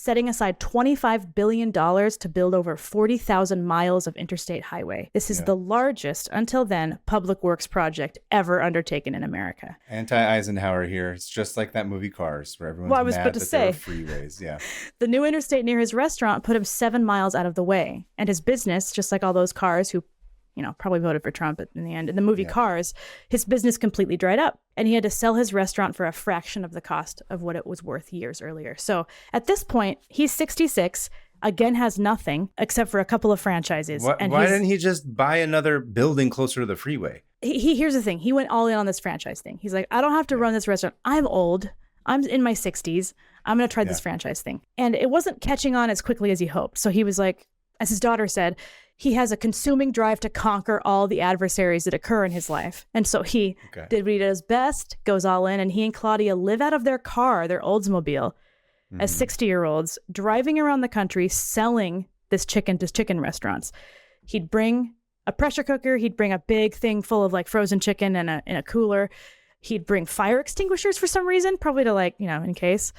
setting aside $25 billion to build over 40,000 miles of interstate highway. This is the largest, until then, public works project ever undertaken in America. Anti-Eisenhower here. It's just like that movie Cars, where everyone's mad that there are freeways. Yeah. The new interstate near his restaurant put him 7 miles out of the way. And his business, just like all those cars who probably voted for Trump in the end. In the movie Cars, his business completely dried up, and he had to sell his restaurant for a fraction of the cost of what it was worth years earlier. So at this point, he's 66, again has nothing except for a couple of franchises. Why didn't he just buy another building closer to the freeway? Here's the thing. He went all in on this franchise thing. He's like, "I don't have to run this restaurant. I'm old. I'm in my 60s. I'm going to try this franchise thing." And it wasn't catching on as quickly as he hoped. So he was like, as his daughter said, he has a consuming drive to conquer all the adversaries that occur in his life. And so he did what he does best, goes all in, and he and Claudia live out of their car, their Oldsmobile, as 60-year-olds, driving around the country, selling this chicken to chicken restaurants. He'd bring a pressure cooker. He'd bring a big thing full of like frozen chicken in a cooler. He'd bring fire extinguishers for some reason, probably to like, in case.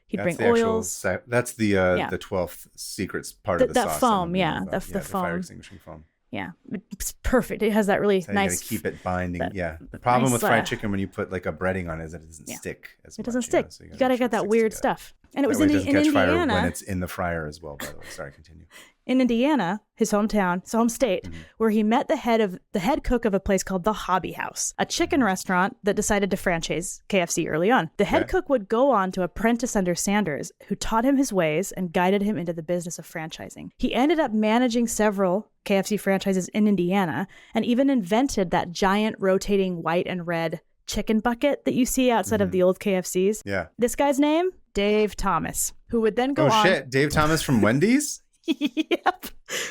He'd bring oils. That's the 12th secrets part of the sauce. That foam, the foam. Fire extinguishing foam. Yeah, it's perfect. It has that really nice. You gotta keep it binding. The problem with fried chicken when you put like a breading on it is that it doesn't stick as much. It doesn't stick. So you gotta get that weird stuff. And it was in Indiana. Fire when it's in the fryer as well. By the way, sorry, continue. In Indiana, his hometown, his home state, where he met the head cook of a place called the Hobby House, a chicken restaurant that decided to franchise KFC early on. The head cook would go on to apprentice under Sanders, who taught him his ways and guided him into the business of franchising. He ended up managing several KFC franchises in Indiana and even invented that giant rotating white and red chicken bucket that you see outside of the old KFCs. Yeah. This guy's name, Dave Thomas, who would then go on. Oh shit, Dave Thomas from Wendy's? Yep.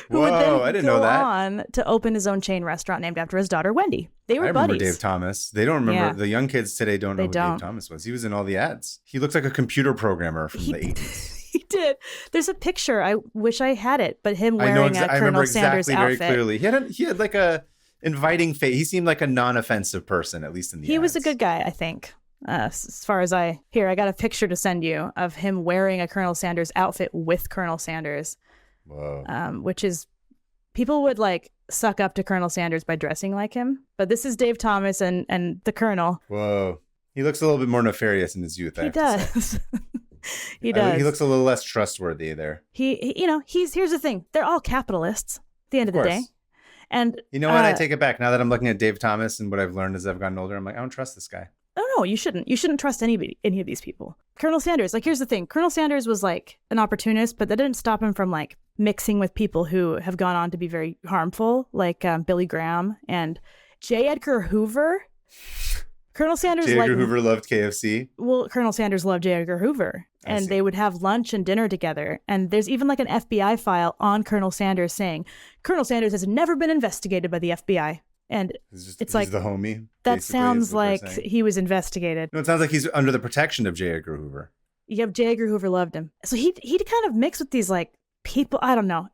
Whoa, I didn't know that. On to open his own chain restaurant named after his daughter Wendy. They were buddies. I remember Dave Thomas. They don't remember. The young kids today don't know who Dave Thomas was. He was in all the ads. He looked like a computer programmer from the 80s. He did. There's a picture. I wish I had it, but him wearing a Colonel Sanders outfit. Very clearly. He had like a inviting face. He seemed like a non-offensive person, at least in the ads. He was a good guy, I think. As far as I got a picture to send you of him wearing a Colonel Sanders outfit with Colonel Sanders. Whoa. Which is, people would like suck up to Colonel Sanders by dressing like him, but this is Dave Thomas and the Colonel. Whoa, he looks a little bit more nefarious in his youth. He does. He does. He looks a little less trustworthy there. Here's the thing: they're all capitalists at the end of the day. And you know what? I take it back. Now that I'm looking at Dave Thomas and what I've learned as I've gotten older, I'm like, I don't trust this guy. No, you shouldn't. You shouldn't trust any of these people. Colonel Sanders, like, here's the thing. Colonel Sanders was like an opportunist, but that didn't stop him from like mixing with people who have gone on to be very harmful, like Billy Graham and J. Edgar Hoover. Colonel Sanders J. Edgar Hoover loved KFC. Well, Colonel Sanders loved J. Edgar Hoover, and they would have lunch and dinner together. And there's even like an FBI file on Colonel Sanders saying Colonel Sanders has never been investigated by the FBI. And it's like the homie. That sounds like he was investigated. No, it sounds like he's under the protection of J. Edgar Hoover. Yeah, J. Edgar Hoover loved him. So he kind of mixed with these like people. I don't know.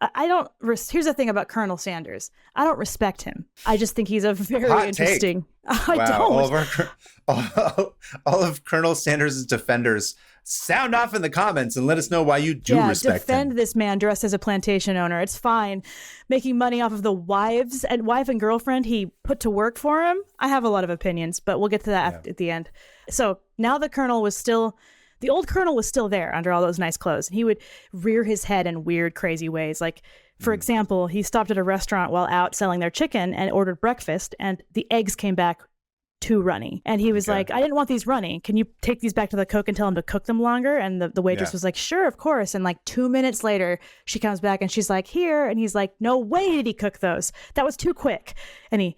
Here's the thing about Colonel Sanders. I don't respect him. I just think he's a very interesting. I don't. All of Colonel Sanders' defenders, sound off in the comments and let us know why you do respect him. Defend this man dressed as a plantation owner. It's fine. Making money off of the wife and girlfriend he put to work for him. I have a lot of opinions, but we'll get to that at the end. So now the old Colonel was still there under all those nice clothes. And he would rear his head in weird, crazy ways. Like, for example, he stopped at a restaurant while out selling their chicken and ordered breakfast, and the eggs came back too runny. And he was like, I didn't want these runny. Can you take these back to the cook and tell him to cook them longer? And the waitress was like, sure, of course. And like 2 minutes later, she comes back and she's like, here. And he's like, no way did he cook those. That was too quick. And he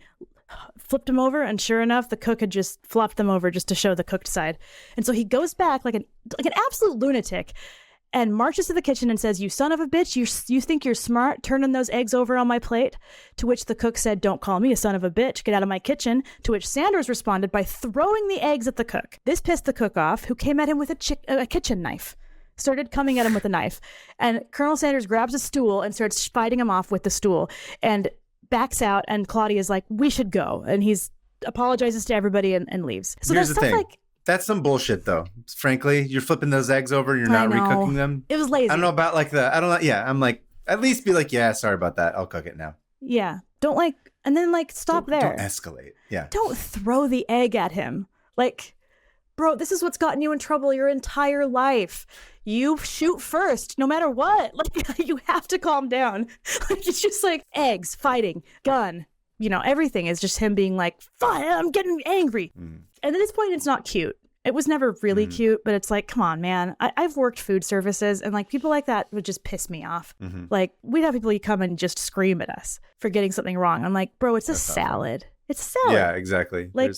flipped them over, and sure enough, the cook had just flopped them over just to show the cooked side. And so he goes back like an absolute lunatic and marches to the kitchen and says, you son of a bitch, you think you're smart turning those eggs over on my plate? To which the cook said, don't call me a son of a bitch, get out of my kitchen. To which Sanders responded by throwing the eggs at the cook. This pissed the cook off, who came at him with a kitchen knife. Started coming at him with a knife. And Colonel Sanders grabs a stool and starts fighting him off with the stool and backs out. And Claudia's like, we should go. And he's apologizes to everybody and leaves. So here's the thing. That's some bullshit, though. Frankly, you're flipping those eggs over and you're not recooking them. It was lazy. I don't know about like the, I don't know. Yeah, I'm like, at least be like, yeah, sorry about that. I'll cook it now. Yeah. Don't like, and then like stop there. Don't escalate. Yeah. Don't throw the egg at him. Like, bro, this is what's gotten you in trouble your entire life. You shoot first, no matter what. Like, you have to calm down. Like, it's just like eggs, fighting, gun. You know, everything is just him being like, fine, I'm getting angry. And at this point, it's not cute. It was never really cute, but it's like, come on, man. I've worked food services, and like people like that would just piss me off. Like, we'd have people come and just scream at us for getting something wrong. I'm like, bro, it's a salad. It's salad. Yeah, exactly. Like,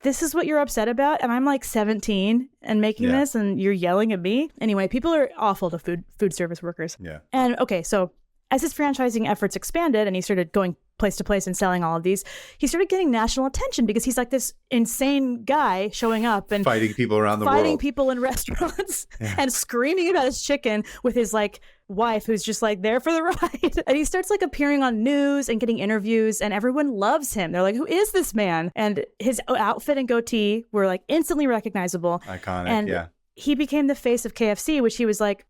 this is what you're upset about, and I'm like 17 and making this, and you're yelling at me. Anyway, people are awful to food service workers. Yeah. And okay, so as his franchising efforts expanded and he started going place to place and selling all of these, he started getting national attention because he's like this insane guy showing up and fighting people around the world. Fighting people in restaurants and screaming about his chicken with his like wife who's just like there for the ride. And he starts like appearing on news and getting interviews, and everyone loves him. They're like, who is this man? And his outfit and goatee were like instantly recognizable. Iconic, and yeah. He became the face of KFC, which he was like,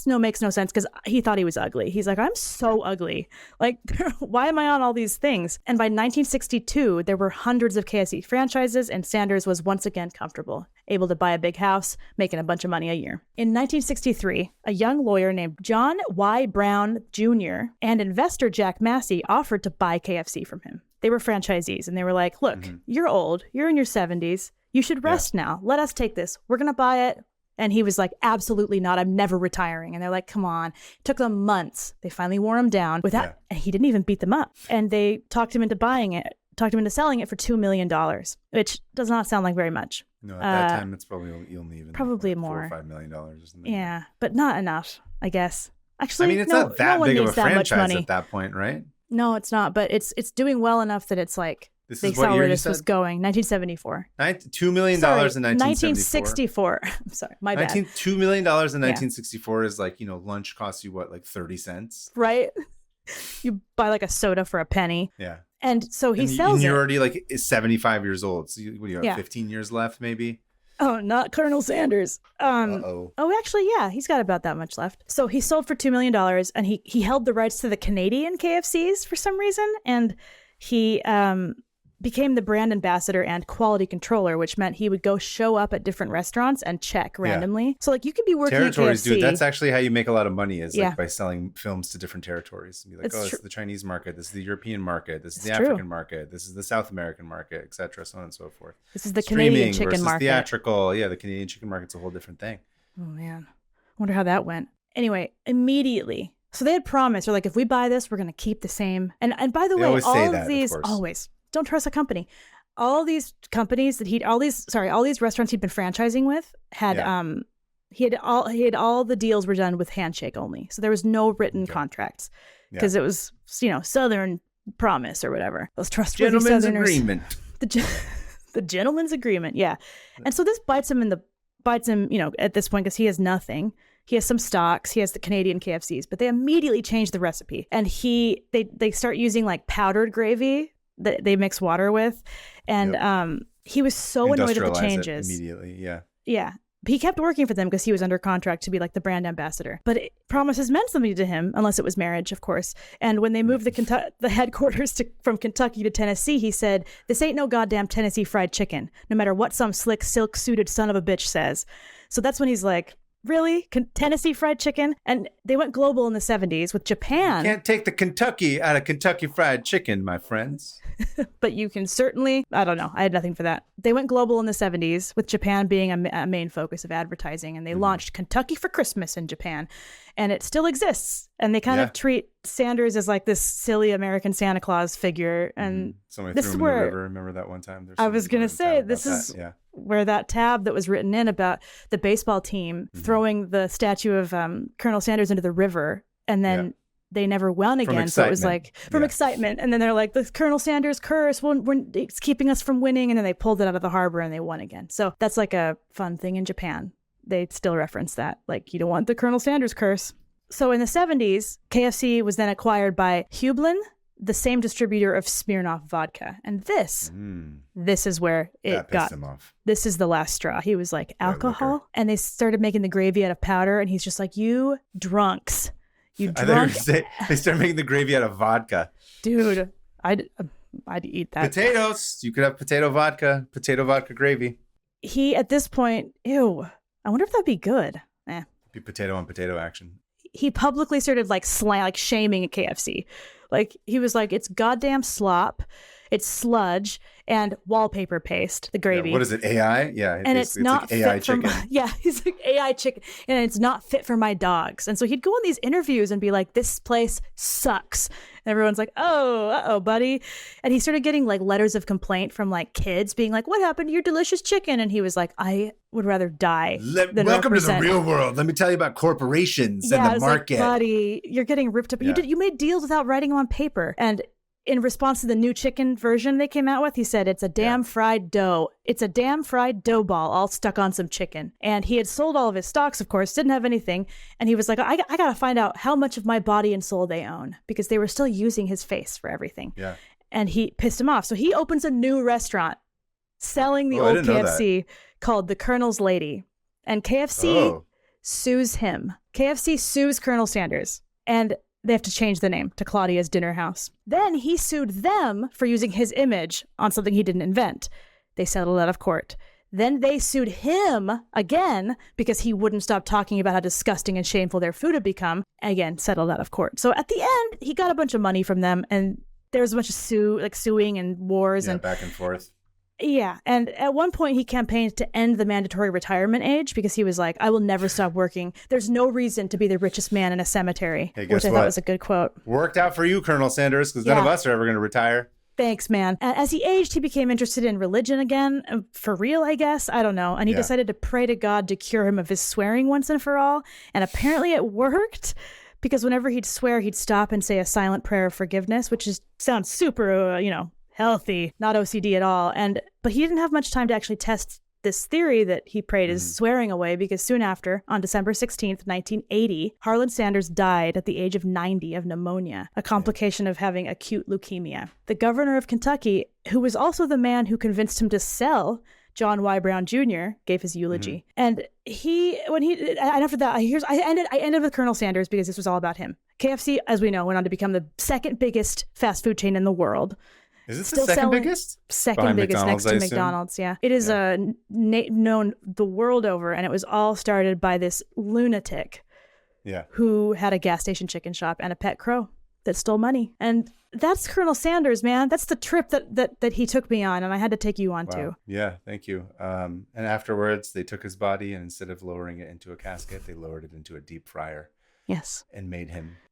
makes no sense, because he thought he was ugly. He's like, I'm so ugly. Like, why am I on all these things? And by 1962, there were hundreds of KFC franchises, and Sanders was once again comfortable, able to buy a big house, making a bunch of money a year. In 1963, a young lawyer named John Y. Brown Jr. and investor Jack Massey offered to buy KFC from him. They were franchisees, and they were like, look, you're old. You're in your 70s. You should rest now. Let us take this. We're going to buy it. And he was like, absolutely not. I'm never retiring. And they're like, come on. It took them months. They finally wore him down without, and he didn't even beat them up. And they talked him into buying it, talked him into selling it for $2 million, which does not sound like very much. No, at that time, it's probably only even probably like more. $4 or $5 million or something. Yeah, but not enough, I guess. Actually, I mean, it's not that big of a franchise at that point, right? No, it's not. But it's doing well enough that it's like, this is what year you said? Was going 1974. $2 million in 1974. 1964. I'm sorry, my bad. $2 million in 1964 is like, lunch costs you what, like 30 cents? Right. You buy like a soda for a penny. Yeah. And so he sells and you're it. already like 75 years old. So you have 15 years left, maybe? Oh, not Colonel Sanders. Oh, actually, yeah, he's got about that much left. So he sold for $2 million, and he held the rights to the Canadian KFCs for some reason, and he became the brand ambassador and quality controller, which meant he would go show up at different restaurants and check randomly. Yeah. So like you could be working territories, at KFC. Dude, that's actually how you make a lot of money, is like by selling films to different territories. And be like, this is the Chinese market, this is the European market, this is the African market, this is the South American market, etc., so on and so forth. This is the Canadian chicken versus market. Theatrical. Yeah, the Canadian chicken market's a whole different thing. Oh man, I wonder how that went. Anyway, immediately. So they had promised, they're like, if we buy this, we're going to keep the same. And by the way, all of these, always don't trust a company. All these companies that all these restaurants he'd been franchising with had he had all the deals were done with handshake only. So there was no written contracts because it was Southern promise or whatever. Those trustworthy gentleman's Southerners. Agreement. The gentleman's agreement, yeah. And so this bites him at this point because he has nothing. He has some stocks. He has the Canadian KFCs, but they immediately change the recipe, and they start using like powdered gravy that they mix water with, and he was so annoyed at the changes. Immediately, yeah. He kept working for them because he was under contract to be like the brand ambassador, but promises meant something to him unless it was marriage, of course. And when they moved the headquarters from Kentucky to Tennessee, he said, "This ain't no goddamn Tennessee fried chicken, no matter what some slick silk-suited son of a bitch says." So that's when he's like, really? Tennessee fried chicken? And they went global in the 70s with Japan. You can't take the Kentucky out of Kentucky Fried Chicken, my friends. But you can certainly, I don't know. I had nothing for that. They went global in the 70s with Japan being a main focus of advertising. And they launched Kentucky for Christmas in Japan. And it still exists. And they kind of treat Sanders as like this silly American Santa Claus figure. And somebody threw him in the river. Remember that one time? I was going to say, this is where that tab that was written in about the baseball team throwing the statue of Colonel Sanders into the river. And then they never won again. So it was like from excitement. And then they're like, the Colonel Sanders curse, it's keeping us from winning. And then they pulled it out of the harbor and they won again. So that's like a fun thing in Japan. They still reference that. Like, you don't want the Colonel Sanders curse. So in the 70s, KFC was then acquired by Hillam, the same distributor of Smirnoff vodka. And this is where it got him off. This is the last straw. He was like, alcohol? And they started making the gravy out of powder. And he's just like, you drunks. You drunks. They started making the gravy out of vodka. Dude, I'd eat that. Potatoes. You could have potato vodka gravy. He, at this point, ew. I wonder if that'd be good. Be potato on potato action. He publicly started like shaming at KFC. Like he was like, it's goddamn slop, it's sludge, and wallpaper paste, the gravy. Yeah, what is it, AI? Yeah. And it's not like AI fit chicken. He's like AI chicken. And it's not fit for my dogs. And so he'd go on these interviews and be like, this place sucks. And everyone's like, oh, buddy. And he started getting like letters of complaint from like kids being like, what happened to your delicious chicken? And he was like, I would rather die than welcome represent. To the real world. Let me tell you about corporations and the market. Like, buddy, you're getting ripped up. You made deals without writing them on paper. And in response to the new chicken version they came out with, he said, it's a damn fried dough. It's a damn fried dough ball all stuck on some chicken. And he had sold all of his stocks, of course, didn't have anything. And he was like, I got to find out how much of my body and soul they own, because they were still using his face for everything. Yeah. And he pissed him off. So he opens a new restaurant selling the old KFC called the Colonel's Lady. And KFC sues him. KFC sues Colonel Sanders. And they have to change the name to Claudia's Dinner House. Then he sued them for using his image on something he didn't invent. They settled out of court. Then they sued him again because he wouldn't stop talking about how disgusting and shameful their food had become. Again, settled out of court. So at the end, he got a bunch of money from them, and there was a bunch of suing and wars and back and forth. Yeah. And at one point he campaigned to end the mandatory retirement age because he was like, I will never stop working. There's no reason to be the richest man in a cemetery, which I thought was a good quote. Worked out for you, Colonel Sanders, because none of us are ever going to retire. Thanks, man. As he aged, he became interested in religion again, for real, I guess. I don't know. And he decided to pray to God to cure him of his swearing once and for all. And apparently it worked, because whenever he'd swear, he'd stop and say a silent prayer of forgiveness, which sounds super, healthy, not OCD at all. But he didn't have much time to actually test this theory that he prayed his swearing away, because soon after, on December 16th, 1980, Harlan Sanders died at the age of 90 of pneumonia, a complication of having acute leukemia. The governor of Kentucky, who was also the man who convinced him to sell John Y. Brown Jr., gave his eulogy. And after that, I ended with Colonel Sanders because this was all about him. KFC, as we know, went on to become the second biggest fast food chain in the world. Is it the second biggest? Second biggest next to McDonald's, yeah. It is known the world over, and it was all started by this lunatic who had a gas station chicken shop and a pet crow that stole money. And that's Colonel Sanders, man. That's the trip that he took me on, and I had to take you on too. Yeah, thank you. And afterwards, they took his body, and instead of lowering it into a casket, they lowered it into a deep fryer. Yes. And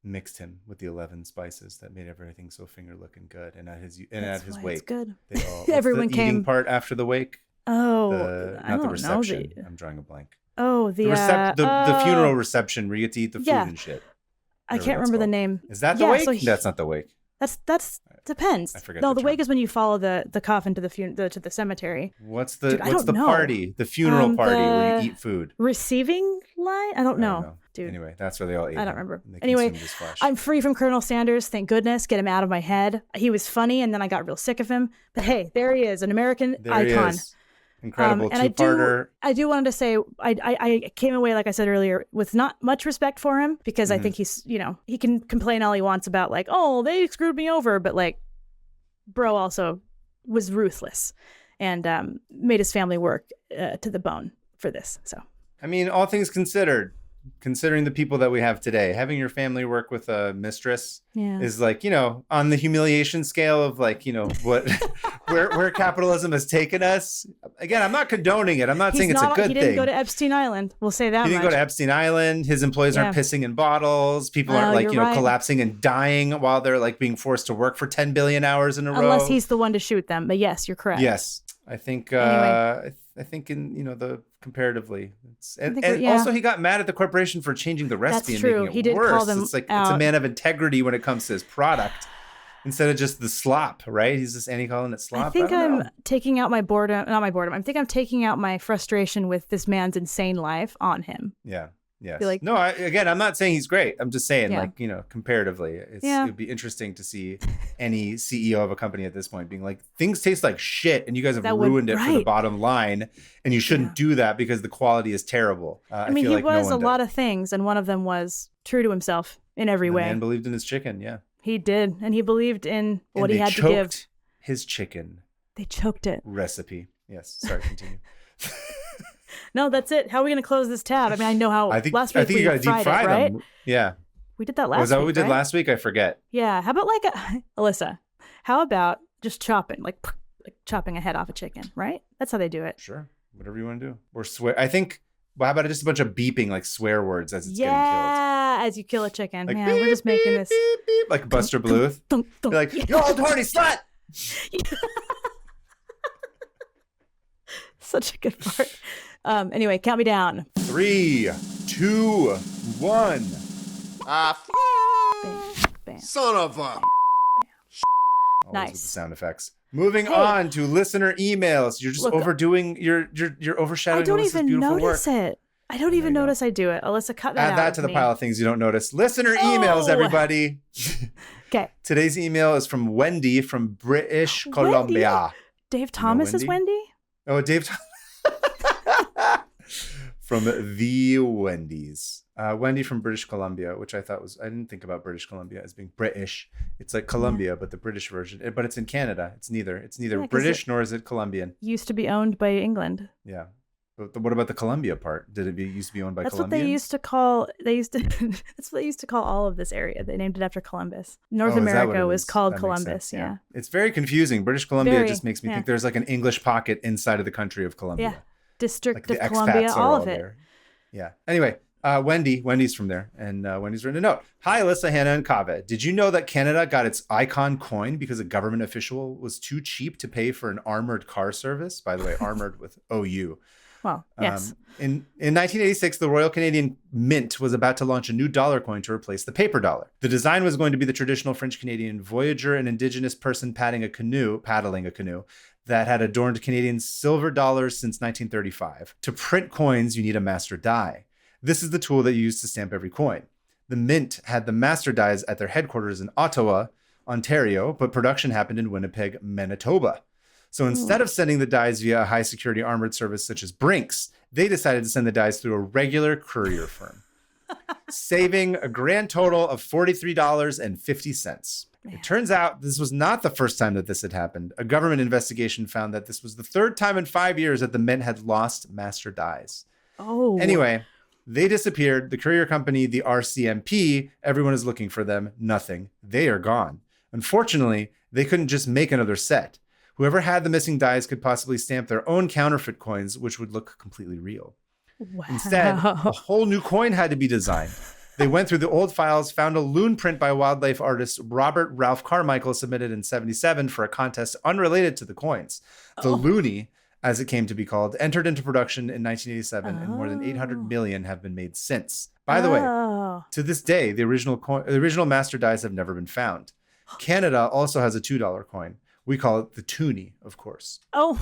mixed him with the 11 spices that made everything so finger looking good. And at his wake, it's good. They all, everyone the came. Eating part after the wake. Oh, not the reception. I'm drawing a blank. Oh, the funeral reception where you get to eat the food and shit. I can't remember the name. Is that the wake? So that's not the wake. That's depends. I forget. No, the wake is when you follow the coffin to the cemetery. What's the party? The funeral party where you eat food. Receiving line? I don't know. Dude. Anyway, that's where they all ate. I don't remember. Anyway, I'm free from Colonel Sanders. Thank goodness. Get him out of my head. He was funny, and then I got real sick of him. But hey, there he is, an American icon. Incredible two-parter. I do wanted to say I came away, like I said earlier, with not much respect for him, because I think he's, he can complain all he wants about like, oh, they screwed me over, but like, bro also was ruthless and made his family work to the bone for this. So, I mean, all things considered, considering the people that we have today, having your family work with a mistress is like, on the humiliation scale of like, what, where capitalism has taken us. Again, I'm not condoning it. I'm not saying it's a good thing. He didn't go to Epstein Island. We'll say that. He didn't go to Epstein Island. His employees aren't pissing in bottles. People aren't collapsing and dying while they're like being forced to work for 10 billion hours in a row. Unless he's the one to shoot them. But yes, you're correct. Yes. I think, anyway. I think in, the comparatively, also he got mad at the corporation for changing the recipe and making it he did worse. Call them it's like it's a man of integrity when it comes to his product instead of just the slop, right? He's just calling it slop. I think I'm taking out my boredom, not my boredom. I think I'm taking out my frustration with this man's insane life on him. Yeah. Yes. No, I'm not saying he's great. I'm just saying, comparatively, it would be interesting to see any CEO of a company at this point being like, things taste like shit, and you guys have ruined it for the bottom line, and you shouldn't do that because the quality is terrible. I mean, he was a lot of things, and one of them was true to himself in every way. The man believed in his chicken, He did, and he believed in what he had to give. His chicken. They choked it. Recipe. Yes. Sorry, continue. No, that's it. How are we going to close this tab? I mean, I know how last week we you got to deep fry right? them. Yeah. We did that last week. Was that what we did last week? I forget. Yeah. How about Alyssa, how about just chopping, like chopping a head off a chicken, right? That's how they do it. Sure. Whatever you want to do. Or swear. I think, how about just a bunch of beeping, like swear words as it's getting killed? Yeah, as you kill a chicken. Like, man, beep, we're just making this. Beep, beep, like Buster Bluth. You're like, you old horny slut! Such a good part. Anyway, count me down. 3, 2, 1. Son of a. Always with the sound effects. Moving on to listener emails. You're just overdoing. You're overshadowing. I don't Alyssa's even notice it. I don't even notice I do it. Alyssa, cut that out. Add that to the pile of things you don't notice. Listener emails, everybody. Okay. Today's email is from Wendy from British Columbia. Dave Thomas is Wendy? Oh, Dave from the Wendy's. Wendy from British Columbia, which I thought I didn't think about British Columbia as being British. It's like Columbia, but the British version. But it's in Canada. It's neither British nor is it Colombian. Used to be owned by England. Yeah. But what about the Columbia part? Did it used to be owned by Colombians? That's what they used to call. That's what they used to call all of this area. They named it after Columbus. North America was called Columbus. Yeah. It's very confusing. British Columbia just makes me think there's like an English pocket inside of the country of Columbia. Yeah. District of Columbia, all of it. There. Yeah. Anyway, Wendy's from there, and Wendy's written a note. Hi, Alyssa, Hannah, and Kaveh. Did you know that Canada got its icon coin because a government official was too cheap to pay for an armored car service? By the way, armored with OU. Well, yes. In 1986, the Royal Canadian Mint was about to launch a new dollar coin to replace the paper dollar. The design was going to be the traditional French-Canadian voyager, an indigenous person paddling a canoe that had adorned Canadian silver dollars since 1935. To print coins, you need a master die. This is the tool that you use to stamp every coin. The Mint had the master dies at their headquarters in Ottawa, Ontario, but production happened in Winnipeg, Manitoba. So instead of sending the dies via a high-security armored service such as Brinks, they decided to send the dies through a regular courier firm, saving a grand total of $43.50. It turns out this was not the first time that this had happened. A government investigation found that this was the third time in 5 years that the Mint had lost master dies. Oh. Anyway, they disappeared. The courier company, the RCMP, everyone is looking for them. Nothing. They are gone. Unfortunately, they couldn't just make another set. Whoever had the missing dies could possibly stamp their own counterfeit coins, which would look completely real. Wow. Instead, a whole new coin had to be designed. They went through the old files, found a loon print by wildlife artist Robert Ralph Carmichael submitted in 1977 for a contest unrelated to the coins. The Loonie, as it came to be called, entered into production in 1987, and more than 800 million have been made since. By the way, to this day, the original master dies have never been found. Canada also has a $2 coin. We call it the toonie, of course. Oh.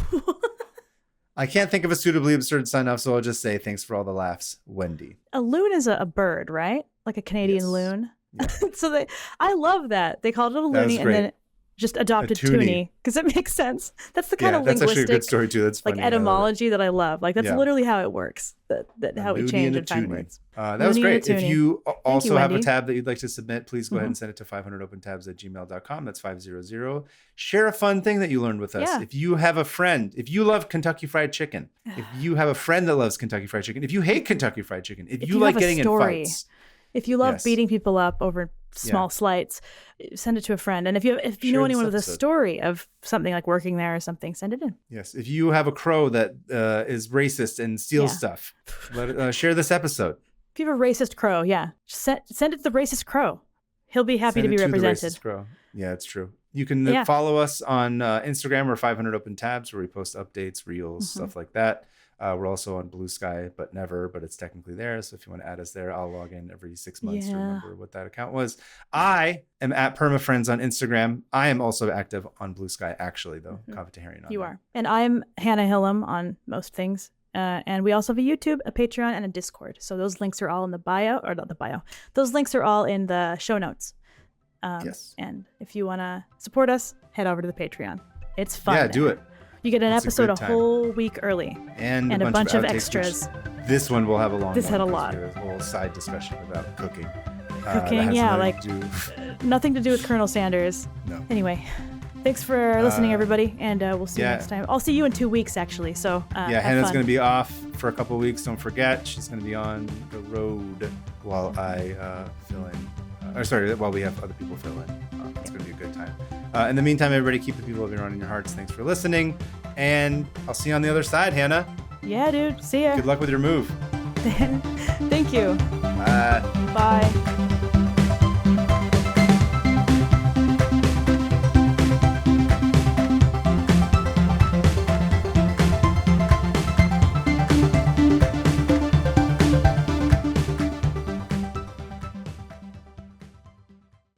I can't think of a suitably absurd sign-off, so I'll just say thanks for all the laughs, Wendy. A loon is a bird, right? Like a Canadian loon. Yeah. So I love that. They called it a loony and then just adopted toonie because it makes sense. That's the kind of linguistic, that's actually a good story too. That's funny. Like etymology that I love. Like that's literally how it works. That how we change and find words. That was great. If you also have a tab that you'd like to submit, please go ahead and send it to 500opentabs@gmail.com. That's 500. Share a fun thing that you learned with us. Yeah. If you have a friend, if you love Kentucky Fried Chicken, if you have a friend that loves Kentucky Fried Chicken, if you hate Kentucky Fried Chicken, if you like getting in fights. If you love beating people up over small slights, send it to a friend. And if you know anyone with a story of something like working there or something, send it in. Yes. If you have a crow that is racist and steals stuff, share this episode. If you have a racist crow, send it to the racist crow. He'll be happy to be represented. The racist crow. Yeah, it's true. You can follow us on Instagram or 500 Open Tabs, where we post updates, reels, stuff like that. We're also on Blue Sky, but it's technically there. So if you want to add us there, I'll log in every 6 months to remember what that account was. I am at PermaFriends on Instagram. I am also active on Blue Sky, actually, though. Kaveh Taherian. You are. And I'm Hannah Hillam on most things. And we also have a YouTube, a Patreon, and a Discord. So those links are all in the bio, or not the bio. Those links are all in the show notes. Yes. And if you want to support us, head over to the Patreon. It's fun. Yeah, do it. You get an episode a whole week early. And a bunch of extras. This one will have a long This had a lot. A whole side discussion about cooking. Nothing to do with Colonel Sanders. No. Anyway, thanks for listening, everybody, and we'll see you next time. I'll see you in 2 weeks, actually. So Hannah's going to be off for a couple of weeks. Don't forget, she's going to be on the road while I fill in. While we have other people fill in. It's going to be a good time. In the meantime, everybody, keep the people of Iran in your hearts. Thanks for listening. And I'll see you on the other side, Hannah. Yeah, dude. See ya. Good luck with your move. Thank you. Bye. Bye.